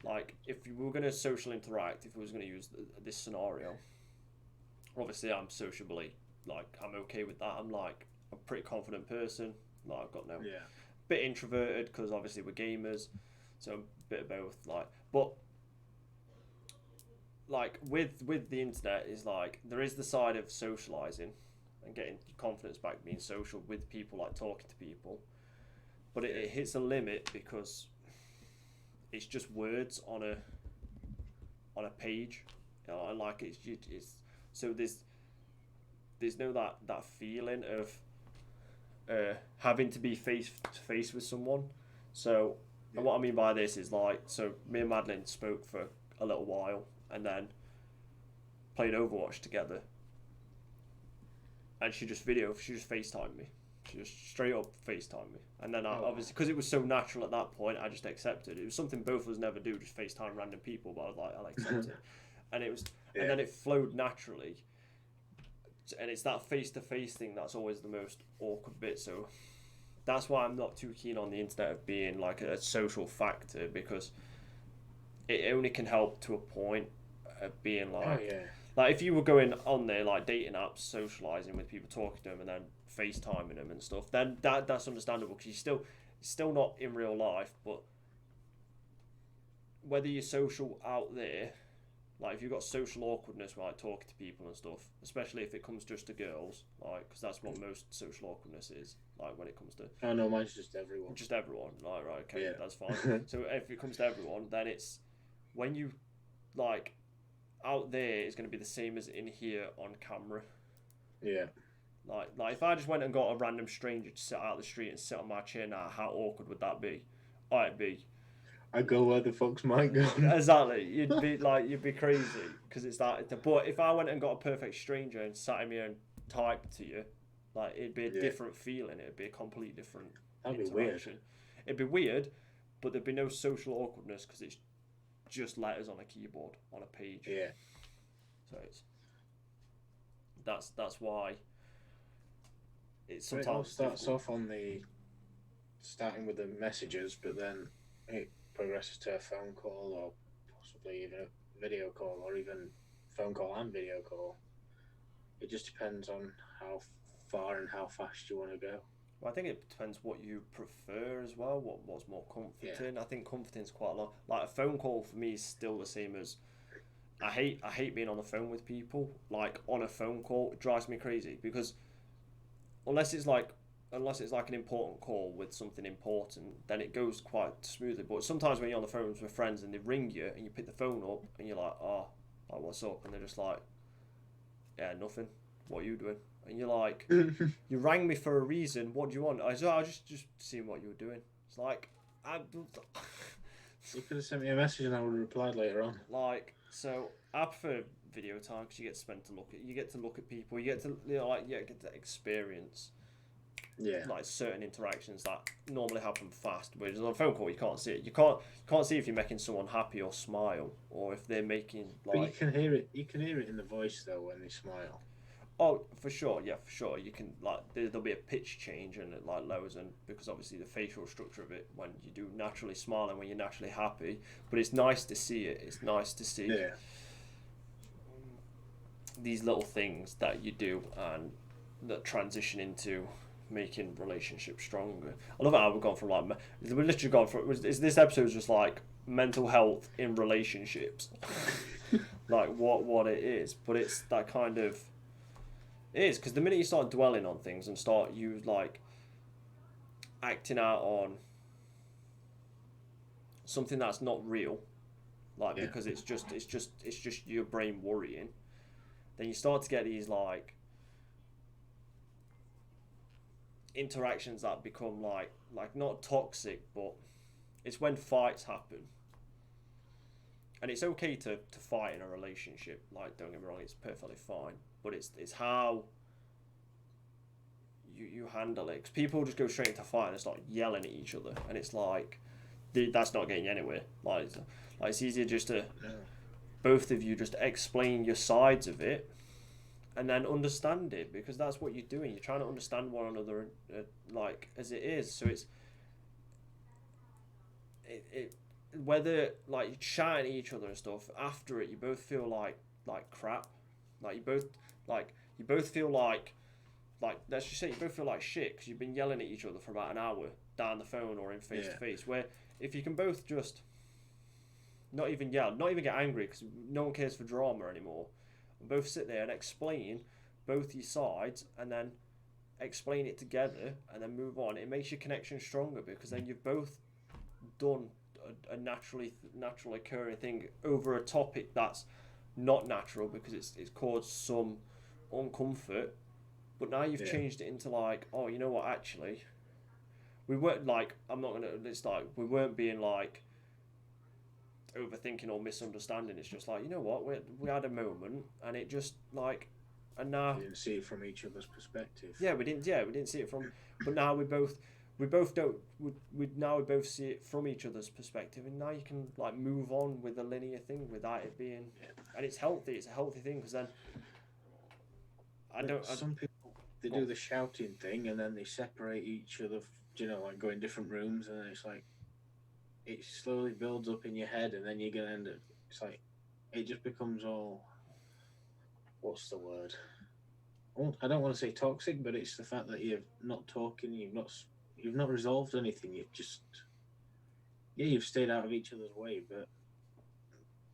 like, if we were gonna social interact, if we was gonna use this scenario, obviously I'm sociably like I'm okay with that. I'm like a pretty confident person. Like I've got no bit introverted because obviously we're gamers, so a bit of both. Like, but like with the internet is like there is the side of socializing and getting your confidence back, being social with people, like talking to people, but it hits a limit because it's just words on a page, and like it's so there's no that feeling of having to be face to face with someone. So and what I mean by this is like, so me and Madeline spoke for a little while and then played Overwatch together, and she just FaceTimed me. She just straight up FaceTimed me, and then obviously because it was so natural at that point, I just accepted. It was something both of us never do, just FaceTime random people. But I was like, I'll accept it, and it was, and then it flowed naturally. And it's that face to face thing that's always the most awkward bit. So that's why I'm not too keen on the internet of being like a social factor, because it only can help to a point of being like, like if you were going on there like dating apps, socializing with people, talking to them, and then FaceTiming them and stuff, then that's understandable because you're still not in real life. But whether you're social out there, like if you've got social awkwardness, like talking to people and stuff, especially if it comes just to girls, like because that's what most social awkwardness is, like when it comes to. Oh no, mine's just everyone. Just everyone, like right, okay, that's fine. So if it comes to everyone, then it's when you like out there is going to be the same as in here on camera. Yeah. Like if I just went and got a random stranger to sit out the street and sit on my chair now, how awkward would that be? I'd be. I go where the folks might go. Exactly, you'd be crazy because it's that. But if I went and got a perfect stranger and sat in here and typed to you, like it'd be a different feeling. It'd be a completely different interaction. It'd be weird, but there'd be no social awkwardness because it's just letters on a keyboard on a page. Yeah. So that's why it's sometimes. It all starts off on starting with the messages, but then it progresses to a phone call or possibly even a video call or even phone call and video call. It just depends on how far and how fast you want to go. Well, I think it depends what you prefer as well. What's more comforting? I think comforting's quite a lot. Like a phone call for me is still the same as I hate being on the phone with people. Like on a phone call, it drives me crazy because unless it's like an important call with something important, then it goes quite smoothly. But sometimes when you're on the phone with friends and they ring you and you pick the phone up and you're like, oh, like, what's up? And they're just like, yeah, nothing. What are you doing? And you're like, you rang me for a reason. What do you want? I was just seeing what you were doing. It's like, You could have sent me a message and I would have replied later on. Like, so I prefer video time because you get to look at people, you get to get to experience Yeah. like certain interactions that normally happen fast. Whereas on a phone call, you can't see it. You can't see if you're making someone happy or smile, or if they're making But you like. can hear it. You can hear it in the voice though when they smile. Oh, for sure, yeah, for sure. You can like there'll be a pitch change and it like lowers, and because obviously the facial structure of it when you do naturally smile and when you're naturally happy. But it's nice to see it. It's nice to see Yeah. these little things that you do and that transition into making relationships stronger. I love how we've gone from like we've literally gone from this episode was just like mental health in relationships, like what it is. But it's that kind of it is because the minute you start dwelling on things and start you like acting out on something that's not real, like Yeah. because it's just your brain worrying, then you start to get these like interactions that become like not toxic, but it's when fights happen. And it's okay to fight in a relationship, like don't get me wrong, it's perfectly fine. But it's how you handle it. Because people just go straight into fight and start yelling at each other, and it's like that's not getting you anywhere. Like it's easier just to No. both of you just explain your sides of it and then understand it, because that's what you're doing. You're trying to understand one another, like as it is. So it whether like you're shouting at each other and stuff after it, you both feel like crap. Like you both feel like let's just say you both feel like shit because you've been yelling at each other for about an hour down the phone or in face to face. Where if you can both just not even yell, not even get angry because no one cares for drama anymore, and both sit there and explain both your sides and then explain it together and then move on. It makes your connection stronger because then you've both done a natural occurring thing over a topic that's not natural because it's caused some uncomfort. But now you've Yeah. changed it into like, oh, you know what? Actually, we weren't like I'm not gonna. It's like we weren't being like overthinking or misunderstanding. It's just like you know what? We had a moment and it just like, and now You didn't see it from each other's perspective. we didn't see it from, but now we both don't we now we both see it from each other's perspective, and now you can like move on with a linear thing without it being, Yeah. and it's healthy. It's a healthy thing because then I But don't. some people they do the shouting thing and then they separate each other. Like go in different rooms, and then it's like it slowly builds up in your head, and then you're gonna end up. It's like it just becomes all. What's the word? I don't want to say toxic, but it's the fact that you're not talking. You've not resolved anything. You've just you've stayed out of each other's way, but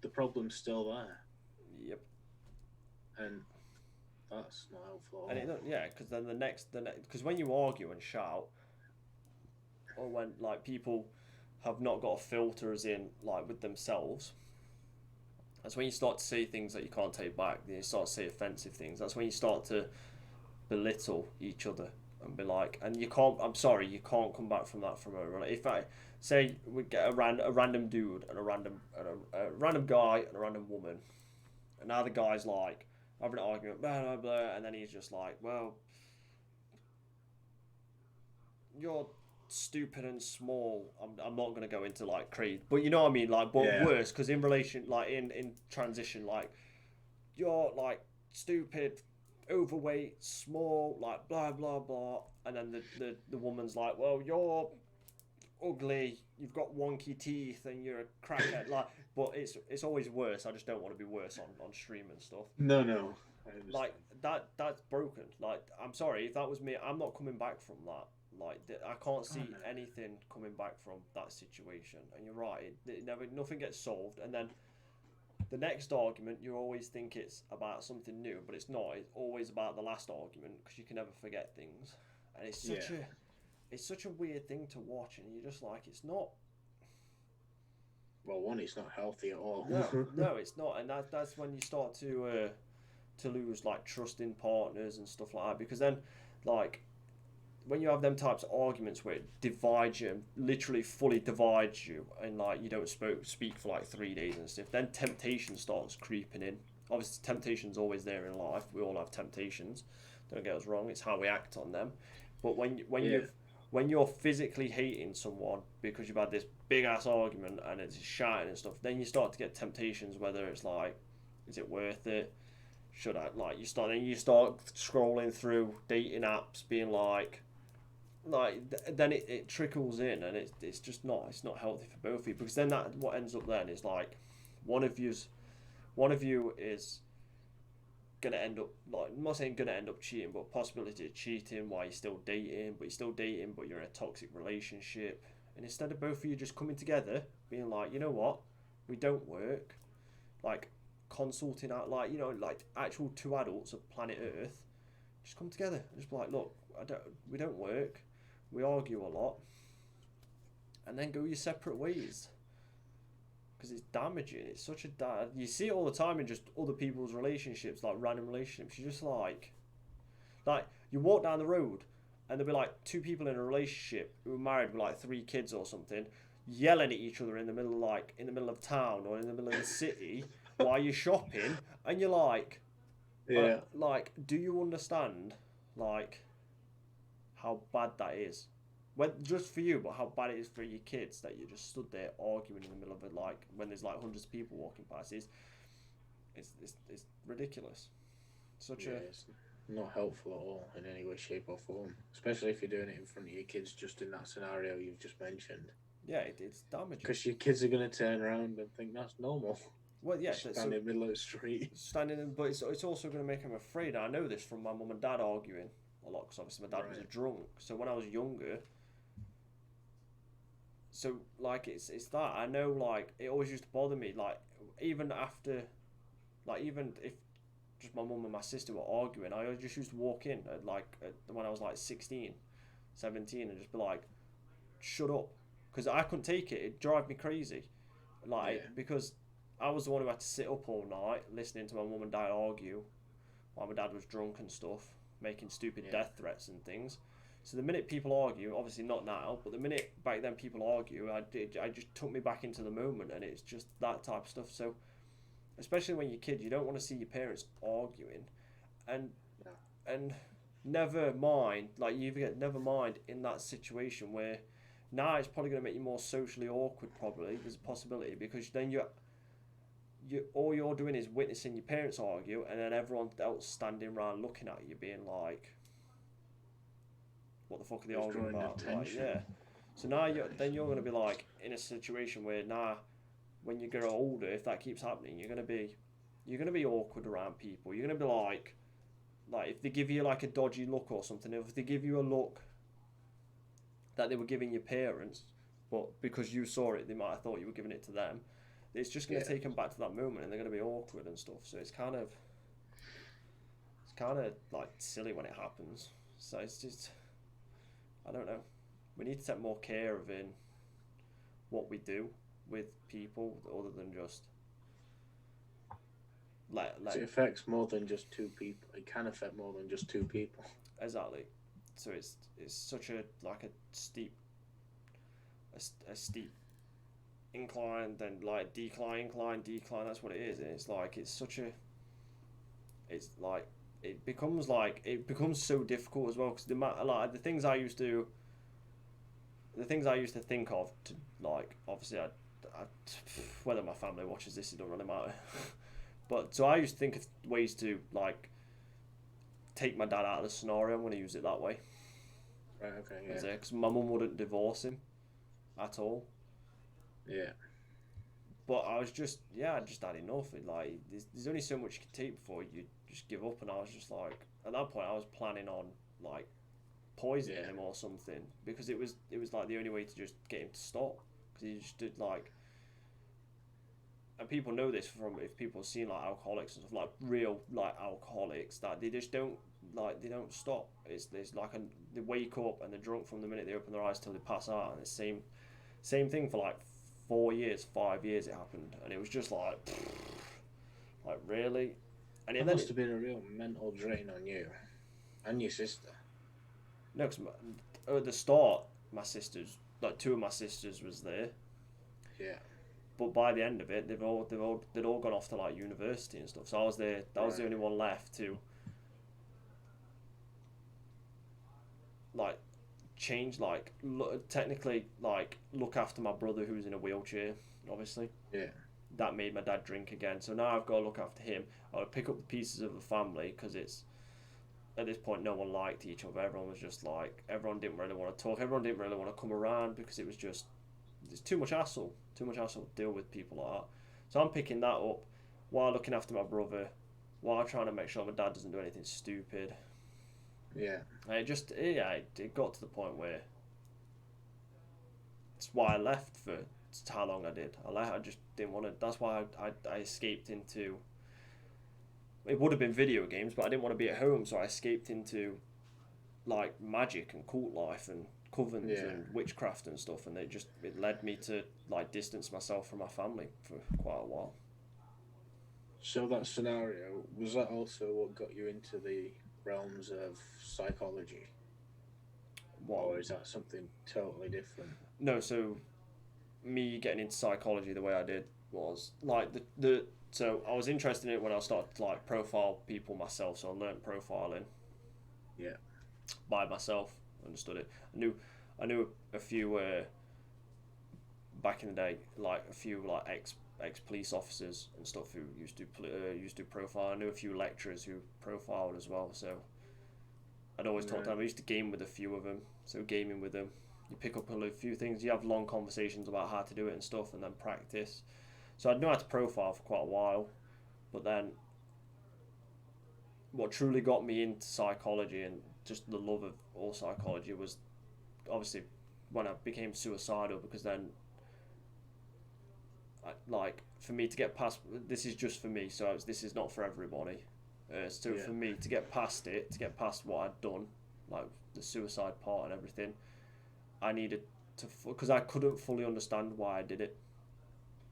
the problem's still there, Yep. and that's not helpful at And it all. don't, yeah, because then the next because when you argue and shout, or when like people have not got a filter as in like with themselves, that's when you start to say things that you can't take back. Then you start to say offensive things. That's when you start to belittle each other and be like, and you can't. I'm sorry, you can't come back from that from a. If I say we get a random dude and a random guy and a random woman, and now the guy's like having an argument, blah blah blah, and then he's just like, well, you're stupid and small. I'm not gonna go into like crazy, but you know what I mean. Like, but Yeah, worse because in relation, like in transition, like you're like stupid, overweight, small, like blah blah blah, and then the woman's like, well, you're ugly, you've got wonky teeth, and you're a crackhead. Like, but it's always worse. I just don't want to be worse on stream and stuff. no, I Like understand. that's broken. Like, I'm sorry if that was me. I'm not coming back from that. Like, I can't Oh see no, anything coming back from that situation. And you're right. It never nothing gets solved, and then the next argument, you always think it's about something new, but it's not. It's always about the last argument because you can never forget things, and yeah. it's such a weird thing to watch, and you're just like, it's not. Well, one, it's not healthy at all. No, it's not, and that's when you start to lose like trust in partners and stuff like that because then, like when you have them types of arguments where it divides you, literally fully divides you, and like you don't speak for like 3 days and stuff, then temptation starts creeping in. Obviously, temptation's always there in life. We all have temptations. Don't get us wrong. It's how we act on them. But Yeah. when you're physically hating someone because you've had this big ass argument and it's shouting and stuff, then you start to get temptations. Whether it's like, is it worth it? Should I like you start scrolling through dating apps, being then it trickles in, and it's just not healthy for both of you, because then that what ends up then is like one of you's one of you is gonna end up, like, I'm not saying gonna end up cheating, but possibility of cheating while you're still dating, but you're in a toxic relationship. And instead of both of you just coming together, being like, you know what, we don't work, like consulting out, like, like actual two adults of planet Earth, just come together and just be like, look, we don't work, we argue a lot, and then go your separate ways, because it's damaging. It's such a you see it all the time in just other people's relationships, like random relationships. You're just like you walk down the road, and there'll be like two people in a relationship who are married with like 3 kids or something, yelling at each other in the middle, like in the middle of town or in the middle of the city while you're shopping, and you're Yeah. like, do you understand, like, how bad that is? When, just for you, but how bad it is for your kids that you just stood there arguing in the middle of it, like when there's like hundreds of people walking past. It's ridiculous. Such Yeah. a It's not helpful at all in any way, shape, or form. Especially if you're doing it in front of your kids, just in that scenario you've just mentioned. yeah, it's damaging. Because your kids are going to turn around and think that's normal. Well, yeah, Just so stand in the middle of the street. standing in, but it's also going to make them afraid. I know this from my mum and dad arguing a lot, because obviously my dad was a Right. drunk. So when I was younger, so like it's that I know, like it always used to bother me, like even after, like even if just my mum and my sister were arguing, I just used to walk in when I was like 16, 17, and just be like, shut up, because I couldn't take it. It drive me crazy, Yeah. because I was the one who had to sit up all night listening to my mum and dad argue while my dad was drunk and stuff, making stupid Yeah. death threats and things. So the minute people argue, obviously not now, but the minute back then people argue, I just took me back into the moment, and it's just that type of stuff. So especially when you're a kid, you don't want to see your parents arguing, and No. and never mind, like you get never mind in that situation where now it's probably going to make you more socially awkward. Probably there's a possibility, because then you all you're doing is witnessing your parents argue, and then everyone else standing around looking at you, being like, "What the fuck are they Just arguing drawing about?" Like, attention. yeah. So now Right. you're going to be like in a situation where now, when you grow older, if that keeps happening, you're going to be awkward around people. You're going to be like if they give you like a dodgy look or something, if they give you a look that they were giving your parents, but because you saw it, they might have thought you were giving it to them. It's just going to Yeah. take them back to that moment, and they're going to be awkward and stuff. So it's kind of like silly when it happens. So it's just, I don't know. We need to take more care of in what we do with people, other than just let It affects more than just two people. It can affect more than just two people. exactly. So it's such a like a steep a steep incline, then like decline, incline, decline. That's what it is, and it's like it's like it becomes so difficult as well, because like the things I used to think of to, like, obviously I whether my family watches this, it don't really matter. But so I used to think of ways to like take my dad out of the scenario. I'm going to use it that way, Right. Okay. Yeah. because my mum wouldn't divorce him at all. Yeah. But I was just, yeah, I just had enough. Like, there's only so much you can take before you just give up. And I was just like, at that point, I was planning on like poisoning Yeah. him or something, because it was like the only way to just get him to stop, because he just did like. And people know this from if people have seen like alcoholics and stuff, like real like alcoholics, that they just don't, like, they don't stop. It's like they wake up and they're drunk from the minute they open their eyes till they pass out, and the same thing for like 4 years, 5 years it happened, and it was just like really, and That then must have been a real mental drain on you and your sister. No, because at the start, my sisters, like two of my sisters, was there, Yeah. but by the end of it, they'd all gone off to like university and stuff. So I was there. I was the Right. only one left to like change, like technically like look after my brother who's in a wheelchair. Obviously, Yeah. that made my dad drink again. So now I've got to look after him. I would pick up the pieces of the family because it's at this point no one liked each other. Everyone was just like everyone didn't really want to talk. Everyone didn't really want to come around because it was just it's too much hassle. Too much hassle to deal with people like that. So I'm picking that up while looking after my brother, while trying to make sure my dad doesn't do anything stupid. Yeah. And it got to the point where it's why I left for how long I did. I just didn't want to. That's why I escaped into. It would have been video games, but I didn't want to be at home, so I escaped into like magic and cult life and covens Yeah. and witchcraft and stuff, and it led me to like distance myself from my family for quite a while. So that scenario, was that also what got you into the realms of psychology, What? or is that something totally different? No, so me getting into psychology the way I did was like the so I was interested in it when I started to like profile people myself. So I learned profiling Yeah. by myself, understood it. I knew a few back in the day, like a few like ex police officers and stuff who used to profile. I knew a few lecturers who profiled as well. So I'd always talk to Right. them. I used to game with a few of them. So gaming with them, you pick up a few things. You have long conversations about how to do it and stuff, and then practice. So I knew how to profile for quite a while, but then what truly got me into psychology and just the love of all psychology was obviously when I became suicidal because then like for me to get past this is just for me so this is not for everybody so Yeah. for me to get past it to get past what I'd done like the suicide part and everything I needed to because I couldn't fully understand why I did it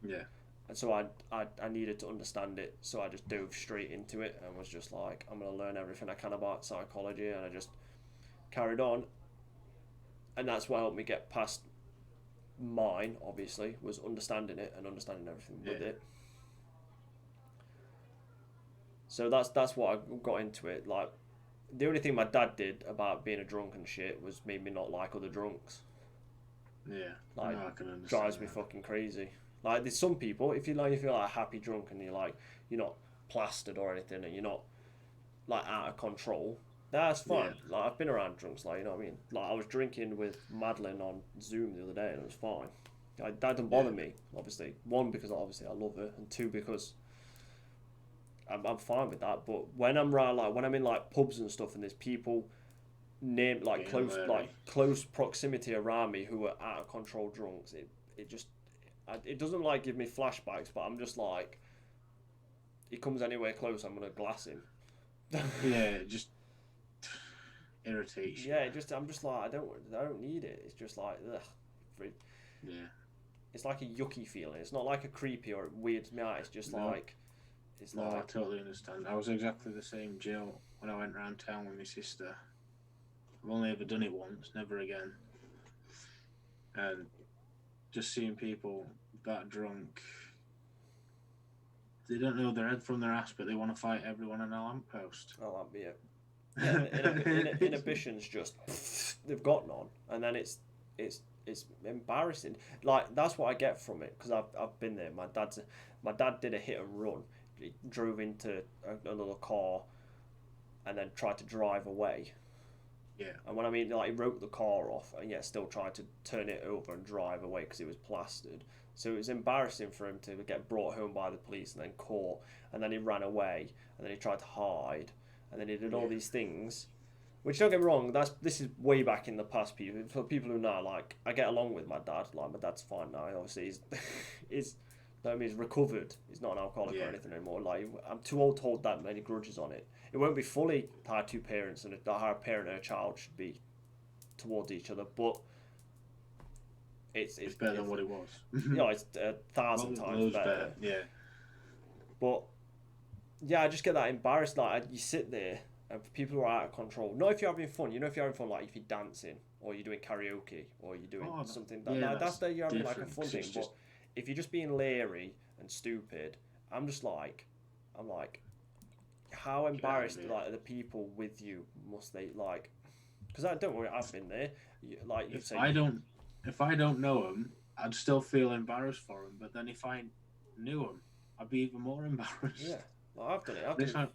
Yeah. and so I needed to understand it so I just dove straight into it and was just like I'm going to learn everything I can about psychology and I just carried on and that's what helped me get past mine obviously was understanding it and understanding everything with Yeah. it so that's what I got into it like the only thing my dad did about being a drunk and shit was made me not like other drunks Yeah. like No, I can understand drives me that. fucking crazy like there's some people if you're like a happy drunk and you're like you're not plastered or anything and you're not like out of control that's fine Yeah. like I've been around drunks like you know what I mean like I was drinking with Madeline on Zoom the other day and it was fine like, that doesn't bother Yeah. me obviously one because obviously I love her and two because I'm fine with that but when I'm around like when I'm in like pubs and stuff and there's people name Getting like wary. close proximity around me who are out of control drunks it just it doesn't like give me flashbacks but I'm just like he comes anywhere close I'm gonna glass him Yeah, it just irritates you. yeah, it just I'm just like I don't need it. It's just like ugh. Yeah. It's like a yucky feeling. It's not like a creepy or it weirds me out. It's just No. like it's No, I like totally understand. I was exactly the same, Jill, when I went round town with my sister. I've only ever done it once, never again. And just seeing people that drunk, they don't know their head from their ass, but they want to fight everyone on a lamppost. oh that'd be it. Yeah, inhibitions just they've got none, and then it's embarrassing. Like that's what I get from it because I've been there. My dad did a hit and run. He drove into another car and then tried to drive away. Yeah. And when I mean like he wrote the car off and yet still tried to turn it over and drive away because it was plastered. So it was embarrassing for him to get brought home by the police and then caught and then he ran away and then he tried to hide and then he did all Yeah. these things. Which don't get me wrong, this is way back in the past. People for people who know, like I get along with my dad. Like my dad's fine now. Obviously, he's I mean, he's recovered. He's not an alcoholic or Yeah. anything anymore. Like I'm too old to hold that many grudges on it. It won't be fully how two parents and how a parent and a child should be towards each other, but It's better than what it was. you know it's a thousand Well, times loads better. better. Yeah. But yeah, I just get that embarrassed. Like you sit there And for people who are out of control, not if you're having fun. You know, if you're having fun, like if you're dancing or you're doing karaoke or you're doing something that's that you're having like a fun thing. But if you're just being leery and stupid, I'm like, how embarrassed like the people with you must they like? Because don't worry, I've been there. Like you say, if I don't know him, I'd still feel embarrassed for him. But then if I knew him, I'd be even more embarrassed. Yeah, like I've done it. I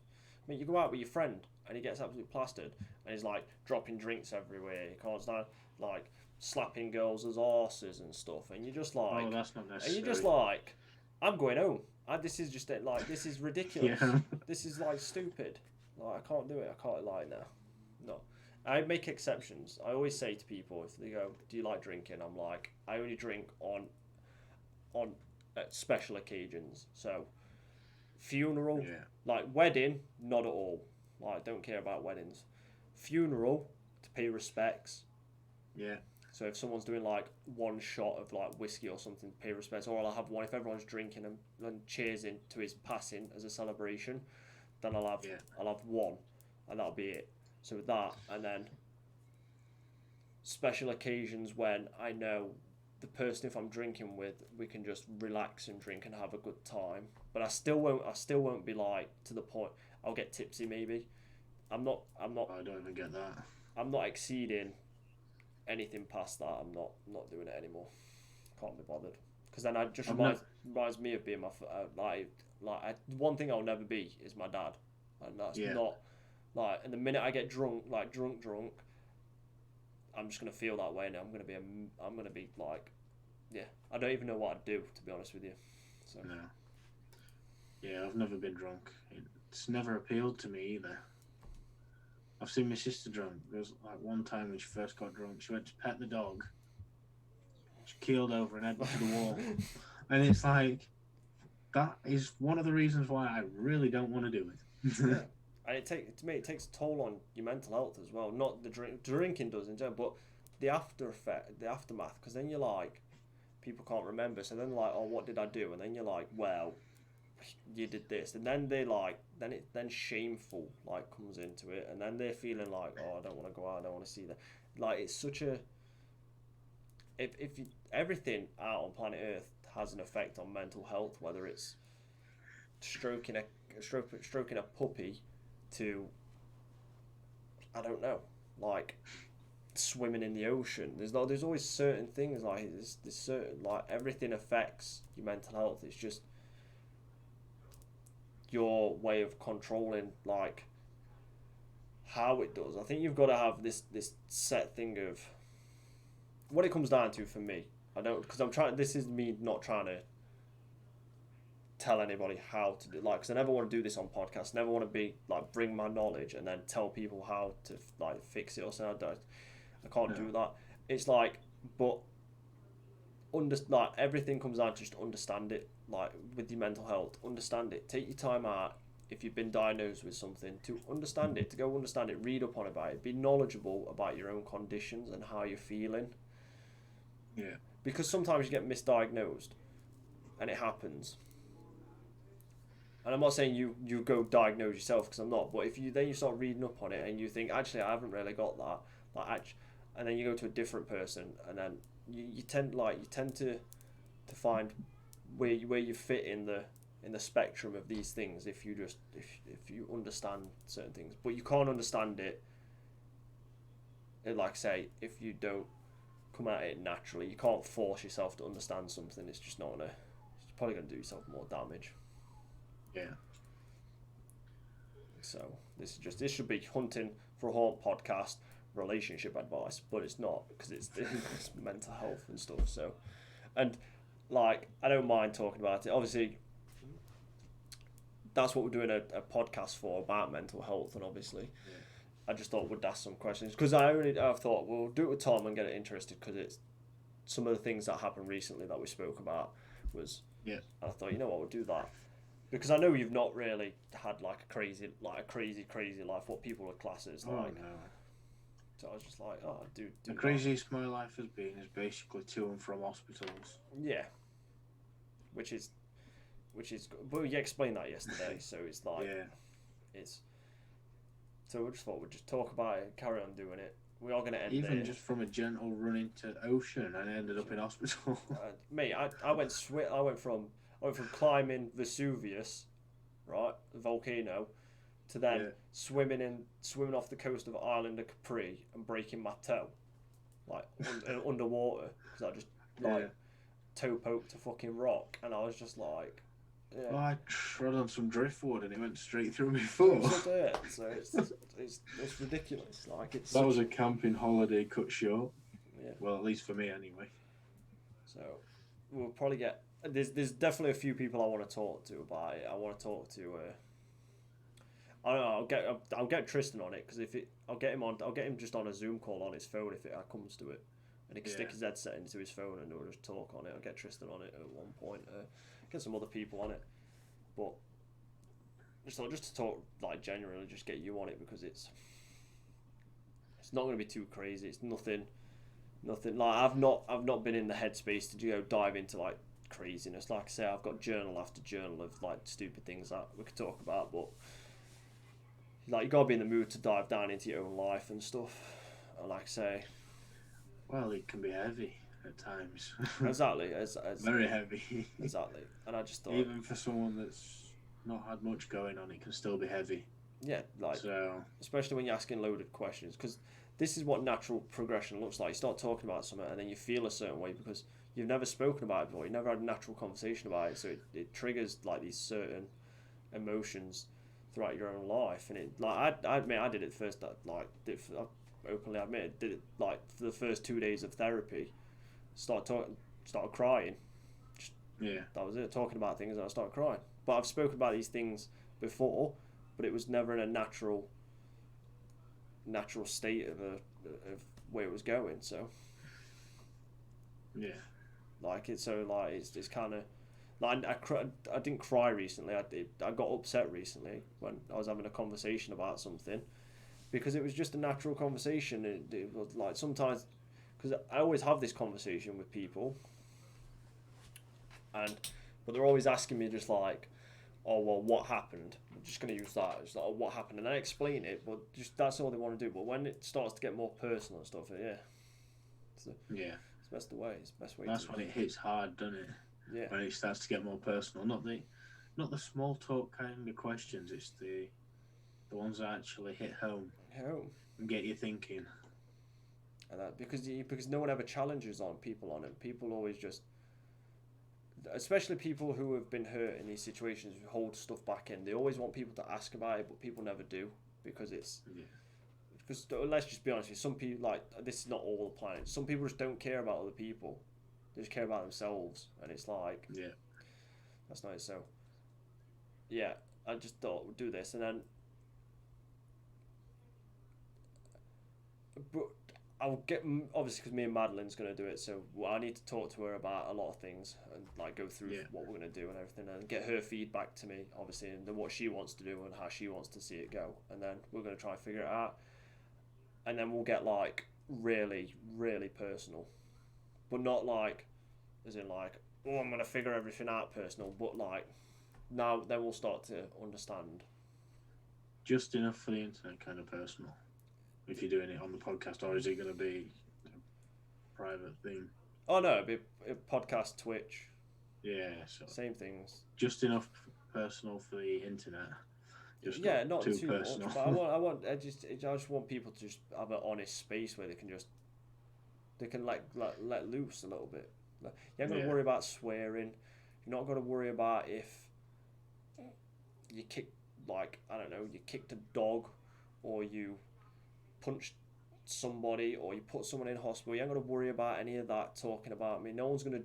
mean, you go out with your friend and he gets absolutely plastered, and he's like dropping drinks everywhere. He can't stand like slapping girls as horses and stuff, and you're just like, oh, that's not necessary. And you're just like, I'm going home. This is just like this is ridiculous. Yeah. This is like stupid. Like I can't do it. I can't lie now. No. I make exceptions. I always say to people if they go, "Do you like drinking?" I'm like, I only drink on special occasions. So, funeral, like wedding, not at all. Like, don't care about weddings. Funeral to pay respects. Yeah. So if someone's doing like one shot of like whiskey or something to pay respects, or I'll have one if everyone's drinking and cheersing to his passing as a celebration, then I'll have one, and that'll be it. So with that, and then special occasions when I know the person if I'm drinking with, we can just relax and drink and have a good time. But I still won't be like to the point. I'll get tipsy maybe. I'm not. I don't even get that. I'm not exceeding anything past that. I'm not doing it anymore. Can't be bothered. Because then it just reminds me of being my one thing I'll never be is my dad, and that's not. Like, and the minute I get drunk, I'm just gonna feel that way now. I'm gonna be like, I don't even know what I'd do, to be honest with you. So. No. Yeah, I've never been drunk. It's never appealed to me either. I've seen my sister drunk. There was like one time when she first got drunk, she went to pet the dog. She keeled over and headed to the wall. And it's like, that is one of the reasons why I really don't want to do it. Yeah. And it takes a toll on your mental health as well. Not the drinking does in general, but the after effect, the aftermath. Because then you're like, people can't remember. So then like, oh, what did I do? And then you're like, well, you did this. And then they like, then shameful like comes into it, and then they're feeling like, oh, I don't want to go out. I don't want to see that. Like it's such a. If you, everything out on planet Earth has an effect on mental health, whether it's stroking a puppy. To I don't know, like swimming in the ocean. There's always certain things like there's certain like everything affects your mental health. It's just your way of controlling like how it does. I think you've got to have this set thing of what it comes down to for me. I don't because I'm trying. This is me not trying to tell anybody how to do like because I never want to do this on podcasts. Never want to be like bring my knowledge and then tell people how to like fix it or something. I can't do that. It's like but like everything comes down to just understand it. Like with your mental health, understand it. Take your time out if you've been diagnosed with something to understand it. To go understand it, read up on about it, be knowledgeable about your own conditions and how you're feeling. Yeah. Because sometimes you get misdiagnosed, and it happens. And I'm not saying you go diagnose yourself because I'm not. But if you start reading up on it and you think actually I haven't really got that, and then you go to a different person and then you tend to find where you fit in the spectrum of these things if you understand certain things. But you can't understand it. Like I say, if you don't come at it naturally, you can't force yourself to understand something. It's just not gonna. It's probably gonna do yourself more damage. Yeah. So this should be hunting for a haunt podcast relationship advice, but it's not because it's mental health and stuff. So, and like I don't mind talking about it. Obviously, that's what we're doing a podcast for about mental health, and obviously, I just thought we'd ask some questions because I've thought we'll do it with Tom and get it interested because it's some of the things that happened recently that we spoke about was. Yeah. And I thought we'll do that. Because I know you've not really had like a crazy life. What people would class as like. Oh, no. So I was just like, oh, do the craziest my life has been is basically to and from hospitals. Yeah. Which is, but you explained that yesterday. So it's like, it's So we just thought we'd just talk about it, carry on doing it. We are going to end Even there. just from a gentle run into ocean, and I ended up in hospital. Mate, I went from climbing Vesuvius, right, the volcano, to then Yeah. swimming off the coast of Ireland of Capri and breaking my toe, like underwater because I just like Yeah. toe poked a fucking rock, and I was just like, yeah. Well, I trod on some driftwood and it went straight through my foot. So it's ridiculous. Like it's That was a camping holiday cut short. yeah. Well, at least for me, anyway. So we'll probably get there's definitely a few people I want to talk to about it. I want to talk to. I don't know. I'll get Tristan on it because I'll get him just on a Zoom call on his phone if it comes to it, and he can stick his headset into his phone and we'll just talk on it. I'll get Tristan on it at one point. Get some other people on it, but just to talk like genuinely, just get you on it because it's not going to be too crazy. It's nothing like I've not been in the headspace to go dive into like craziness. Like I say, I've got journal after journal of like stupid things that we could talk about, but like you gotta be in the mood to dive down into your own life and stuff. And like I say, well, it can be heavy at times. exactly, Very heavy. Exactly. And I just thought, even for someone that's not had much going on, it can still be heavy. Yeah, like especially when you're asking loaded questions, because this is what natural progression looks like. You start talking about something and then you feel a certain way because you've never spoken about it before. You never had a natural conversation about it, so it triggers like these certain emotions throughout your own life. And it like I admit I did it first. I openly admit did it like for the first 2 days of therapy. Started crying. That was it. Talking about things and I started crying. But I've spoken about these things before, but it was never in a natural state of where it was going. So it's kind of like I didn't cry recently. I got upset recently when I was having a conversation about something because it was just a natural conversation. It was like sometimes because I always have this conversation with people, but they're always asking me just like, oh well, what happened? I'm just gonna use that. It's like, oh, what happened, and I explain it, but just that's all they want to do. But when it starts to get more personal and stuff, it's best way. It's the best way. That's when it hits hard, doesn't it? Yeah. When it starts to get more personal, not the small talk kind of questions. It's the ones that actually hit home and get you thinking. And that because no one ever challenges on people on it. People always just, especially people who have been hurt in these situations, who hold stuff back in. They always want people to ask about it, but people never do because it's. Yeah. Because let's just be honest with you, some people like this is not all the planet. Some people just don't care about other people; they just care about themselves, and it's like, that's not it. So, yeah, I just thought we'd do this, and then, but I'll get obviously because me and Madeline's gonna do it, so I need to talk to her about a lot of things and like go through what we're gonna do and everything, and get her feedback to me, obviously, and then what she wants to do and how she wants to see it go, and then we're gonna try and figure it out. And then we'll get like really, really personal, but not like, as in like, oh, I'm gonna figure everything out personal, but like, now then we'll start to understand. Just enough for the internet, kind of personal. If you're doing it on the podcast, or is it going to be a private thing? Oh no, it'd be a podcast, Twitch. Yeah, so same things. Just enough personal for the internet. Just not too personal. Much, but I just want people to just have an honest space where they can let loose a little bit. You ain't got to worry about swearing. You're not got to worry about if you kicked a dog, or you punched somebody, or you put someone in hospital. You ain't got to worry about any of that talking about me. No one's gonna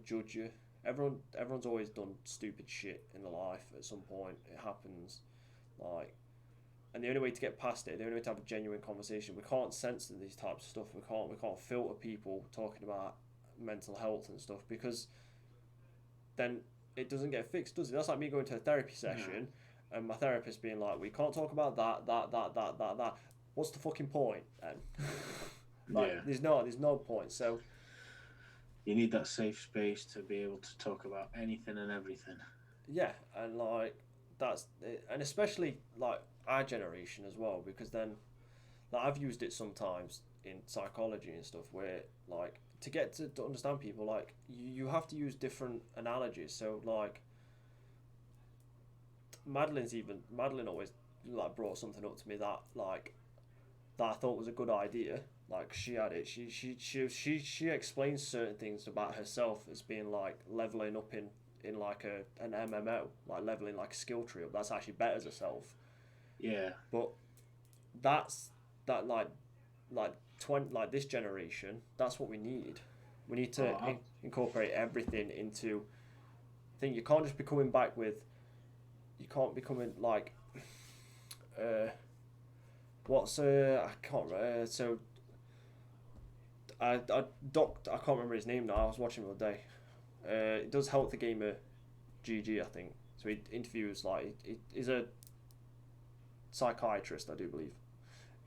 judge you. Everyone's always done stupid shit in their life at some point. It happens, and the only way to get past it, the only way to have a genuine conversation, we can't censor these types of stuff. We can't filter people talking about mental health and stuff, because then it doesn't get fixed, does it? That's like me going to a therapy session and my therapist being like, we can't talk about that. What's the fucking point then? There's no point. So you need that safe space to be able to talk about anything and everything. Yeah, and like that's and especially like our generation as well, because then like I've used it sometimes in psychology and stuff where like to get to understand people like you have to use different analogies. So like Madeline always like brought something up to me that like that I thought was a good idea. Like she had it. She explains certain things about herself as being like leveling up in like an MMO, like leveling like a skill tree up. That's actually betters herself. Yeah. But that's that like 20 like this generation. That's what we need. We need to Oh, incorporate everything into. I think you can't just be coming back with. You can't be coming like. Uh, what's I can't so I can't remember his name now. I was watching him the other day. It does help the gamer GG, I think. So he interviews like he's a psychiatrist, I do believe.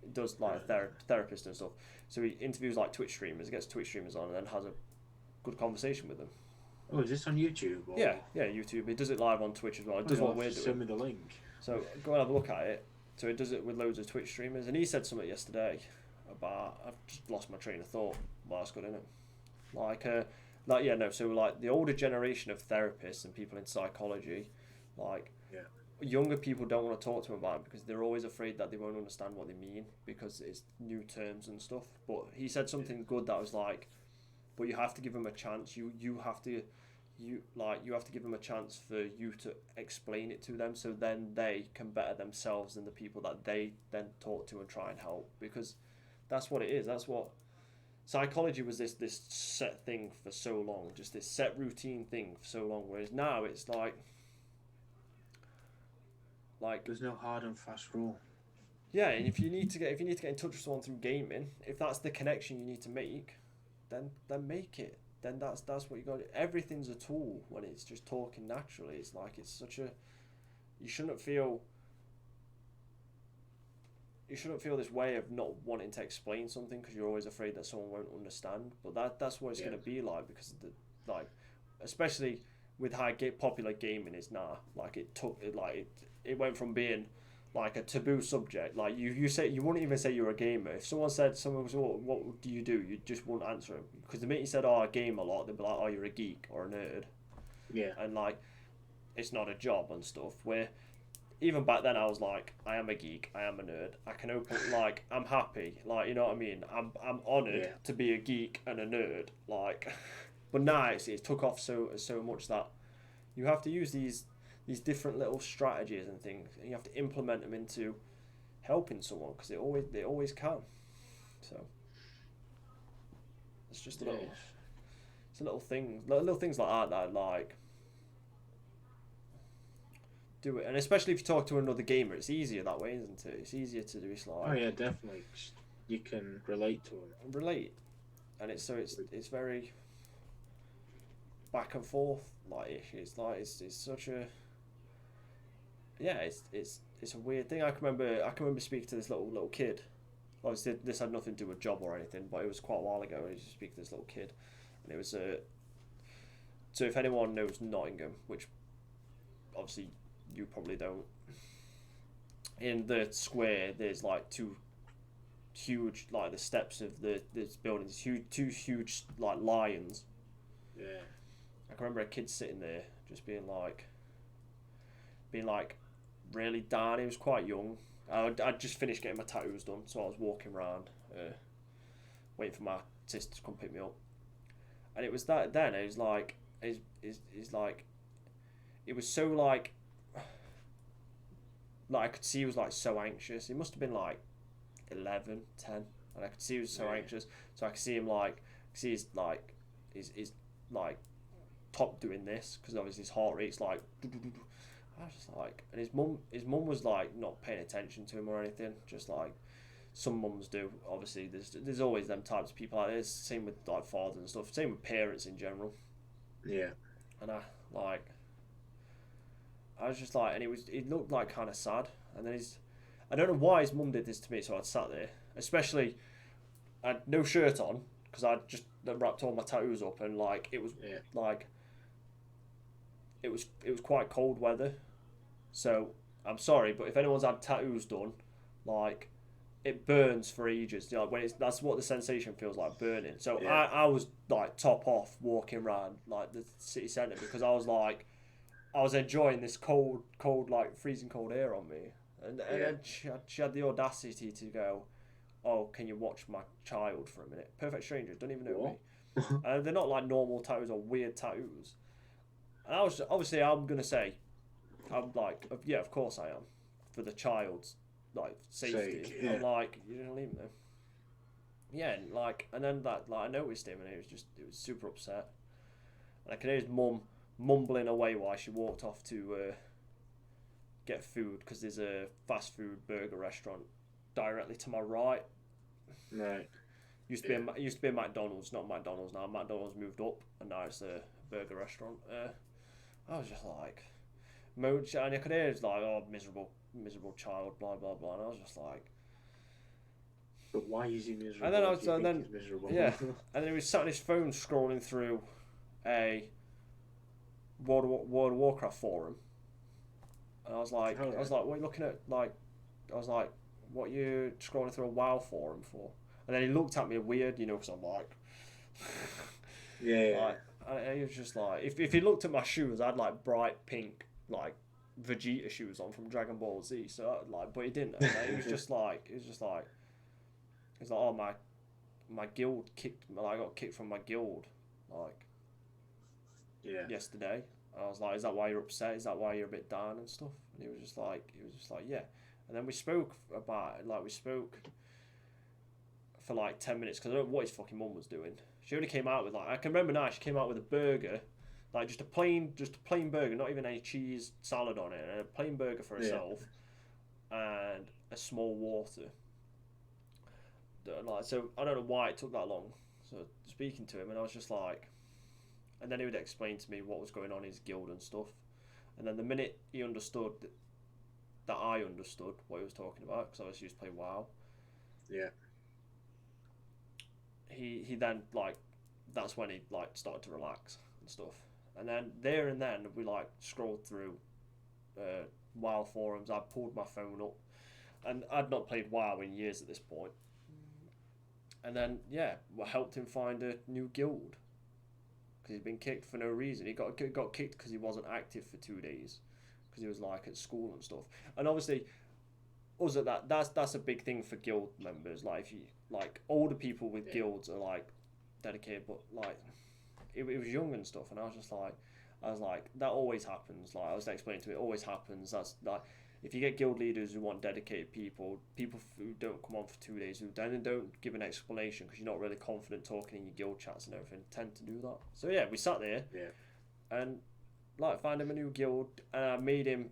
He does like therapist and stuff. So he interviews like Twitch streamers, gets Twitch streamers on, and then has a good conversation with them. oh, is this on YouTube? Or... Yeah, YouTube. He does it live on Twitch as well. It does what we're doing. Send me the link. So go and have a look at it. So he does it with loads of Twitch streamers, and he said something yesterday about I've just lost my train of thought. Well, that's good, isn't it? Like yeah, no. So like the older generation of therapists and people in psychology, like younger people don't want to talk to them about it because they're always afraid that they won't understand what they mean because it's new terms and stuff. But he said something good that was like, but you have to give them a chance. You have to give them a chance for you to explain it to them so then they can better themselves than the people that they then talk to and try and help, because that's what it is. That's what psychology was, this set thing for so long, just this set routine thing for so long, whereas now it's like there's no hard and fast rule. Yeah, and if you need to get in touch with someone through gaming, if that's the connection you need to make, then make it. Then that's what you got. Everything's a tool when it's just talking naturally. It's like it's such a you shouldn't feel this way of not wanting to explain something because you're always afraid that someone won't understand. But that's what it's going to be like, because especially with how popular gaming is now. Like it went from being like a taboo subject. Like you say you wouldn't even say you're a gamer. If someone was, what do? You just wouldn't answer them, because the minute you said, oh, I game a lot, they'd be like, oh, you're a geek or a nerd. Yeah. And like it's not a job and stuff. Where even back then I was like, I am a geek, I am a nerd. I can open like I'm happy, like you know what I mean. I'm honoured to be a geek and a nerd. Like, but now it's took off so much that you have to use these different little strategies and things, and you have to implement them into helping someone, because they always can. So it's just little things like that like do it. And especially if you talk to another gamer, it's easier that way, isn't it? It's easier to do. It's like, oh yeah, definitely. You can relate to them. And it's very back and forth. Like it's such a it's a weird thing. I can remember speaking to this little kid. Obviously, this had nothing to do with job or anything, but it was quite a while ago. I used to speak to this little kid, and it was so if anyone knows Nottingham, which obviously you probably don't, in the square there's like two huge, like the steps of this building, two huge like lions. Yeah. I can remember a kid sitting there just being like really down. He was quite young. I'd just finished getting my tattoos done, so I was walking around waiting for my sister to come pick me up, and it was that then it was like it's like it was so like I could see he was like so anxious. He must have been like 11, 10, and I could see he was so anxious. So I could see him his like top doing this, because obviously his heart rate's like. I was just like, and his mum was like not paying attention to him or anything. Just like some mums do. Obviously, there's always them types of people out there. Same with like fathers and stuff. Same with parents in general. Yeah. And I was just like, and he looked like kind of sad. And then I don't know why his mum did this to me. So I'd sat there, especially I had no shirt on because I'd just wrapped all my tattoos up, and like it was like it was quite cold weather. So I'm sorry, but if anyone's had tattoos done, like it burns for ages. You know, when that's what the sensation feels like, burning. So Yeah. I was like top off walking around like the city centre because I was enjoying this cold like freezing cold air on me, and Yeah. then she had the audacity to go, oh, can you watch my child for a minute? Perfect strangers, don't even know me, What? and they're not like normal tattoos or weird tattoos. And I was obviously I'm gonna say, I'm like yeah, of course I am, for the child's like safety. Sake. I'm Yeah. like you know what I mean? Yeah, and then that like I noticed him and it was super upset. And I could hear his mum mumbling away while she walked off to get food because there's a fast food burger restaurant directly to my right. Right. It used to be a McDonald's, not McDonald's now. McDonald's moved up and now it's a burger restaurant. I was just like, and I could hear it's like, oh, miserable child, blah blah blah. And I was just like, But why is he miserable? and then I What was, do you and think then he's miserable? yeah, and then he was sat on his phone scrolling through a World of Warcraft forum, and I was like, what are you looking at? Like, I was like, what are you scrolling through a WoW forum for? And then he looked at me weird, you know, because I'm like, Yeah. like, and he was just like, if he looked at my shoes, I had like bright pink, like Vegeta shoes on from Dragon Ball Z. So like, but he didn't. Like, he was just like, oh my guild kicked, I got kicked from my guild, like Yeah. yesterday. I was like, is that why you're upset? Is that why you're a bit down and stuff? And he was just like, yeah. And then we spoke about it, like we spoke for like 10 minutes because I don't know what his fucking mum was doing. She only came out with like I can remember now. She came out with a burger, like just a plain burger, not even any cheese salad on it, and a plain burger for Yeah. herself, and a small water. Like so, I don't know why it took that long. So speaking to him, and I was just like, and then he would explain to me what was going on in his guild and stuff. And then the minute he understood that I understood what he was talking about, because I was used to play WoW, Yeah. he then like that's when he like started to relax and stuff. And then there and then we like scrolled through WoW forums. I pulled my phone up, and I'd not played WoW in years at this point. And then yeah, we helped him find a new guild because he'd been kicked for no reason. He got kicked because he wasn't active for 2 days because he was like at school and stuff. And obviously, us at that's a big thing for guild members. Like if you like older people with guilds are like dedicated, but like it was young and stuff, and I was like that always happens. Like I was explaining to him, it always happens. That's like if you get guild leaders who want dedicated people who don't come on for 2 days, who then don't give an explanation because you're not really confident talking in your guild chats and everything, tend to do that. So yeah, we sat there, Yeah. and like find him a new guild, and I made him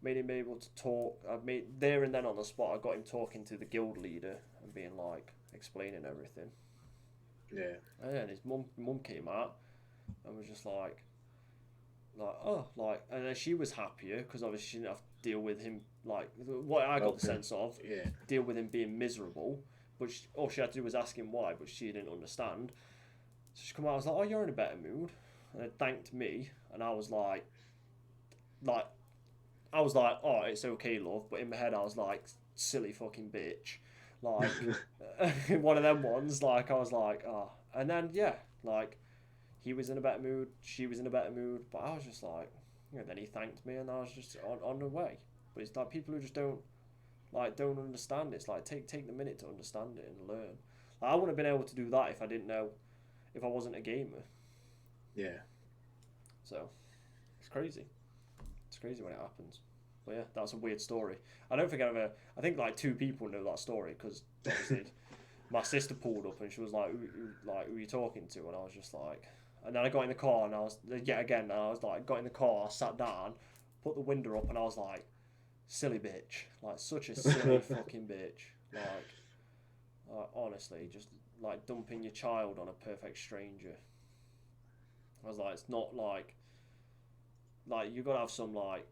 be able to talk. I made there and then on the spot. I got him talking to the guild leader and being like explaining everything. Yeah. And his mum came out and was just like oh like, and then she was happier because obviously she didn't have to deal with him like what I got the sense of Yeah. deal with him being miserable. But all she had to do was ask him why, but she didn't understand. So she come out. I was like, oh, you're in a better mood, and it thanked me, and I was like oh, it's okay, love. But in my head, I was like, silly fucking bitch. Like, one of them ones. Like, I was like, oh. And then, yeah, like, he was in a better mood. She was in a better mood. But I was just like, you know, then he thanked me and I was just on the way. But it's like people who just don't understand it. It's like, take the minute to understand it and learn. Like, I wouldn't have been able to do that if I didn't know, if I wasn't a gamer. Yeah. So, it's crazy. It's crazy when it happens. But yeah, that's a weird story. I don't think I've ever. I think like 2 people know that story because obviously my sister pulled up and she was like, who are you talking to? And I was just like, and then I got in the car and I was yet again. And I was like, got in the car, I sat down, put the window up, and I was like, silly bitch, like such a silly fucking bitch, like honestly, just like dumping your child on a perfect stranger. I was like, it's not like you gotta have some like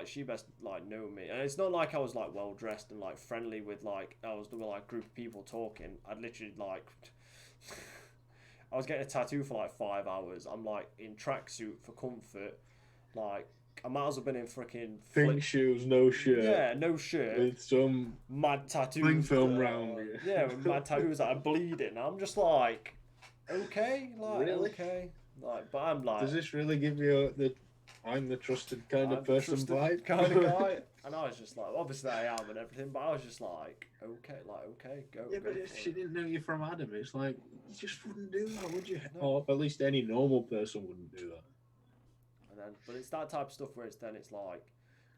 she best like know me, and it's not like I was like well dressed and like friendly with like I was with like group of people talking. I'd literally like I was getting a tattoo for like 5 hours. I'm like in tracksuit for comfort, like I might as well been in freaking pink shoes, no shirt. Yeah, no shirt. With some mad tattoos. cling film round you. Yeah, with mad tattoos that are bleeding. I'm just like, okay, like Really? okay, like, but I'm like, does this really give you the I'm the trusted kind of person vibe? Kind of guy? And I was just like, obviously I am and everything, but I was just like, okay, go. Yeah, go but if for she it. didn't know you from Adam, it's like you just wouldn't do that, would you? No. Or at least any normal person wouldn't do that. And then, but it's that type of stuff where it's like,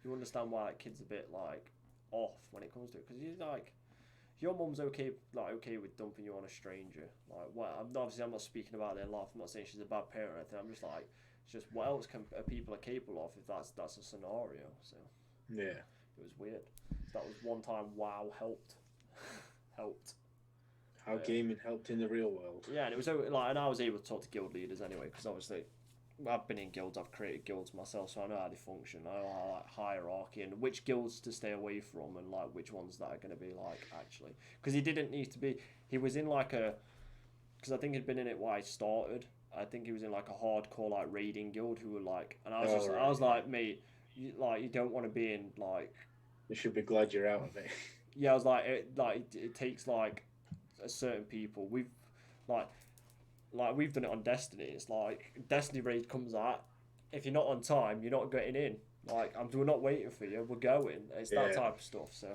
you understand why like kids a bit like off when it comes to it, because you're like, your mum's okay with dumping you on a stranger. Like, well, I'm not speaking about their life. I'm not saying she's a bad parent or anything. I'm just like, it's just what else people are capable of if that's a scenario. So Yeah, it was weird. So that was one time. WoW helped. how gaming helped in the real world. Yeah, and it was like, and I was able to talk to guild leaders anyway, because obviously I've been in guilds, I've created guilds myself, so I know how they function. I know how like hierarchy and which guilds to stay away from, and like which ones that are going to be like actually. Because he didn't need to be. He was in like a. Because I think he'd been in it while I started. I think he was in like a hardcore like raiding guild who were like, and I was just, I was like, mate, you don't want to be in like. You should be glad you're out of it. Yeah, I was like, it takes like a certain people. We've like we've done it on Destiny. It's like Destiny raid comes out. If you're not on time, you're not getting in. Like we're not waiting for you. We're going. It's that type of stuff. So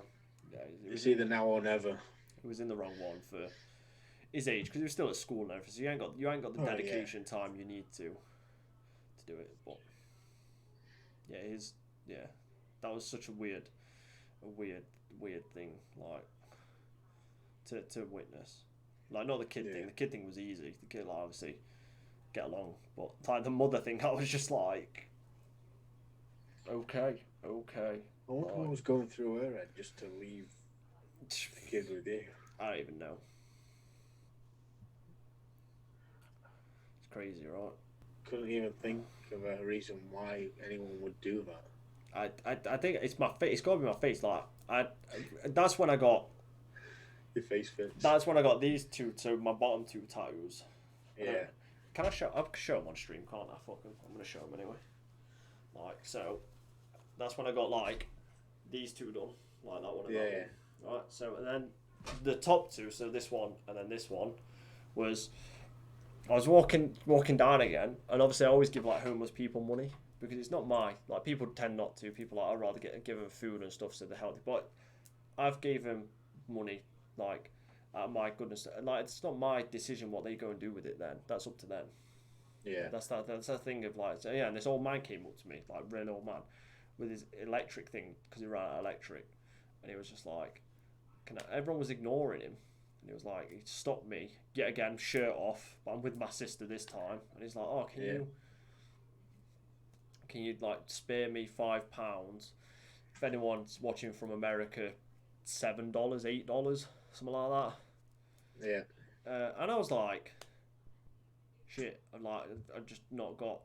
yeah, it's either now or never. It was in the wrong one for his age because he was still at school and everything. So you ain't got the dedication time you need to do it. But yeah, that was such a weird thing like to witness. Like not the kid thing. The kid thing was easy. The kid like obviously get along, but like the mother thing, I was just like, okay. I wonder what was going through her head just to leave the kid with you. I don't even know. It's crazy, right? Couldn't even think of a reason why anyone would do that. I think it's my face. It's got to be my face. Like that's when I got. Your face fits. That's when I got these two. So my bottom two tattoos. Yeah. Can I show? I can show them on stream, can't I? Fuck them. I'm gonna show them anyway. Like so, that's when I got like these two done, like that one and that one. Right. So and then the top two. So this one and then this one was. I was walking down again, and obviously I always give like homeless people money because it's not like people tend not to. People like I'd rather give them food and stuff so they're healthy. But I've gave them money. Like, my goodness, like it's not my decision what they go and do with it. Then that's up to them. Yeah, that's the thing of like, so, yeah. And this old man came up to me, like real old man, with his electric thing because he ran out of electric, and he was just like, everyone was ignoring him, and he was like, he stopped me yet again, shirt off, but I'm with my sister this time, and he's like, oh, can you like spare me £5? If anyone's watching from America, $7, $8. Something like that. Yeah. And I was like, shit. I'm like, I just not got.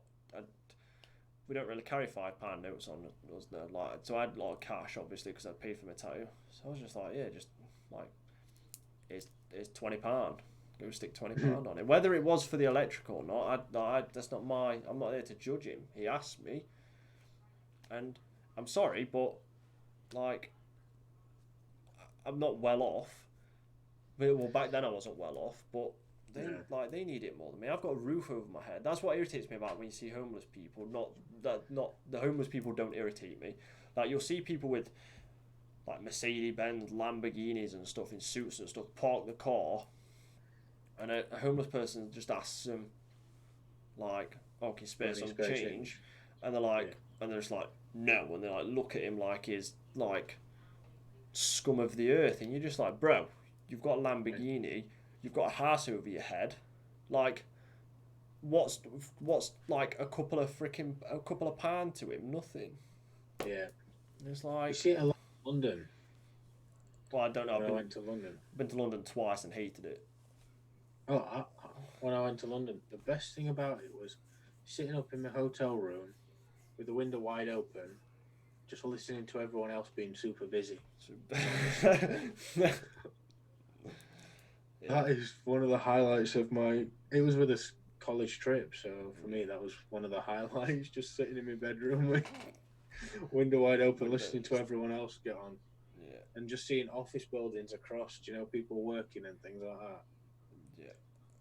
We don't really carry £5 notes on us there. Like, so I had a lot of cash, obviously, because I'd paid for my tattoo. So I was just like, yeah, just like, it's £20. Go stick £20 on it. Whether it was for the electric or not, that's not my. I'm not there to judge him. He asked me, and I'm sorry, but like, I'm not well off. Well, back then I wasn't well off, but they need it more than me. I've got a roof over my head. That's what irritates me about when you see homeless people. Not the homeless people don't irritate me. Like you'll see people with like Mercedes-Benz, Lamborghinis and stuff in suits and stuff park the car, and a homeless person just asks them like, "Oh, can you spare some change?" And they're like, and they're just like, "No," and they like look at him like he's like scum of the earth, and you're just like, bro, you've got a Lamborghini, you've got a house over your head, like what's like a couple of pound to him? Nothing. Yeah. It's like, you see it a lot in London. Well, I don't know. I went to London. I've been to London twice and hated it. Oh, when I went to London, the best thing about it was sitting up in the hotel room with the window wide open, just listening to everyone else being super busy. That is one of the highlights of my. It was with a college trip, so for me that was one of the highlights. Just sitting in my bedroom with window wide open, listening to everyone else get on, Yeah. and just seeing office buildings across. People working and things like that. Yeah.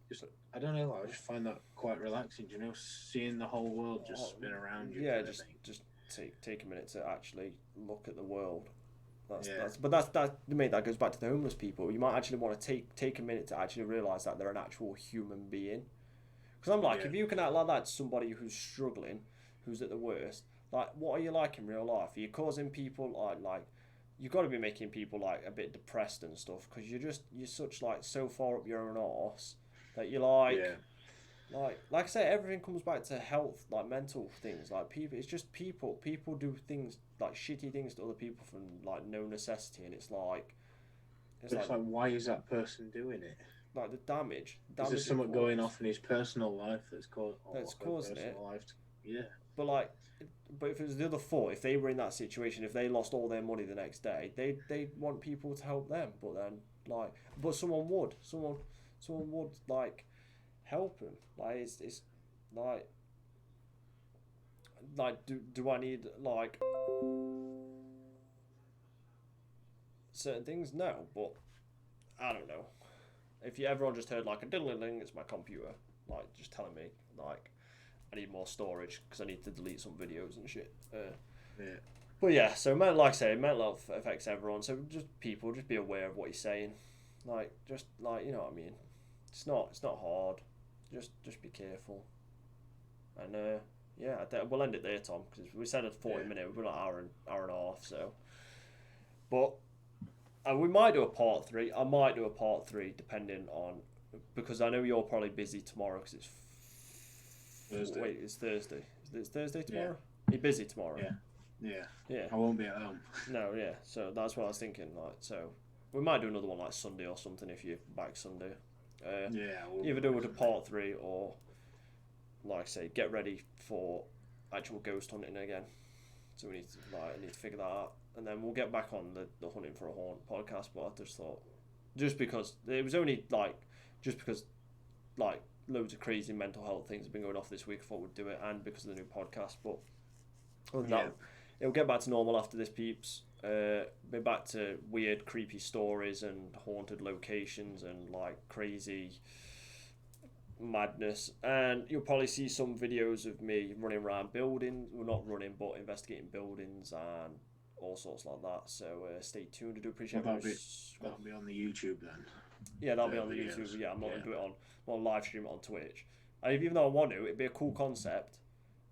Just I don't know. I just find that quite relaxing. Seeing the whole world just spin around you. Yeah, kind of thing. just take a minute to actually look at the world. Yeah. That goes back to the homeless people. You might actually want to take a minute to actually realize that they're an actual human being. Because I'm like, Yeah. if you can act like that to somebody who's struggling, who's at the worst, like, what are you like in real life? Are you causing people like you've got to be making people like a bit depressed and stuff because you're such like so far up your own arse that you're like. Yeah. Like I say, everything comes back to health, like mental things. Like people, it's just people. People do things like shitty things to other people from like no necessity, and it's like, It's like, why is that person doing it? like the damage. Is there something going off in his personal life that's causing it? Yeah. But if it was the other four, if they were in that situation, if they lost all their money the next day, they want people to help them. But then someone would like help him. Like it's like do I need like certain things? No, but I don't know. If everyone just heard like a diddling, it's my computer, like just telling me like I need more storage because I need to delete some videos and shit. Yeah. But yeah, so like I say, mental health affects everyone. So just be aware of what you're saying. Like just like, you know what I mean. It's not hard. Just be careful. And yeah, we'll end it there, Tom, because we said a 40-minute. We've got an hour and a half. So, but we might do a part 3. I might do a part 3 depending on, because I know you're probably busy tomorrow because it's Thursday. Wait, it's Thursday. It's Thursday tomorrow. Yeah. You're busy tomorrow. Yeah. I won't be at home. No, yeah. So that's what I was thinking. Like, so we might do another one like Sunday or something if you're back Sunday. Either do it a part 3 or, like I say, get ready for actual ghost hunting again. So we need to figure that out, and then we'll get back on the Hunting for a Haunt podcast. But I just thought, just because loads of crazy mental health things have been going off this week, I thought we'd do it, and because of the new podcast. But other than that, it'll get back to normal after this, peeps. Be back to weird, creepy stories and haunted locations and like crazy madness, and you'll probably see some videos of me running around buildings. Well, not running, but investigating buildings and all sorts like that. So stay tuned. I do appreciate that'll be on the YouTube then. Yeah, that'll be on the YouTube. Yeah, I'm not going to do it on live stream it on Twitch. And even though I want to, it'd be a cool concept,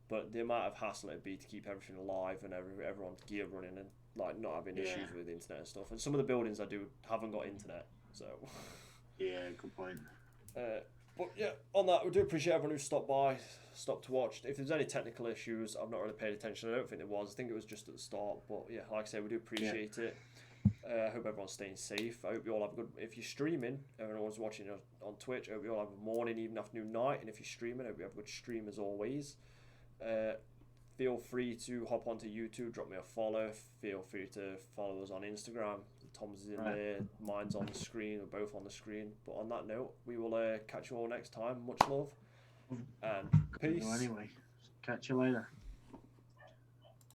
but the amount of hassle it'd be to keep everything alive and everyone's gear running and like not having issues with the internet and stuff. And some of the buildings I do haven't got internet, so yeah, good point. But yeah, on that, we do appreciate everyone who stopped to watch. If there's any technical issues, I've not really paid attention. I don't think there was. I think it was just at the start. But yeah, like I say, we do appreciate it. I hope everyone's staying safe. I hope you all have a good. If you're streaming, everyone's watching on Twitch. I hope you all have a morning, evening, afternoon, night. And if you're streaming, I hope you have a good stream as always. Feel free to hop onto YouTube, drop me a follow. Feel free to follow us on Instagram. Tom's in there, mine's on the screen, we're both on the screen. But on that note, we will catch you all next time. Much love and peace. Anyway, catch you later.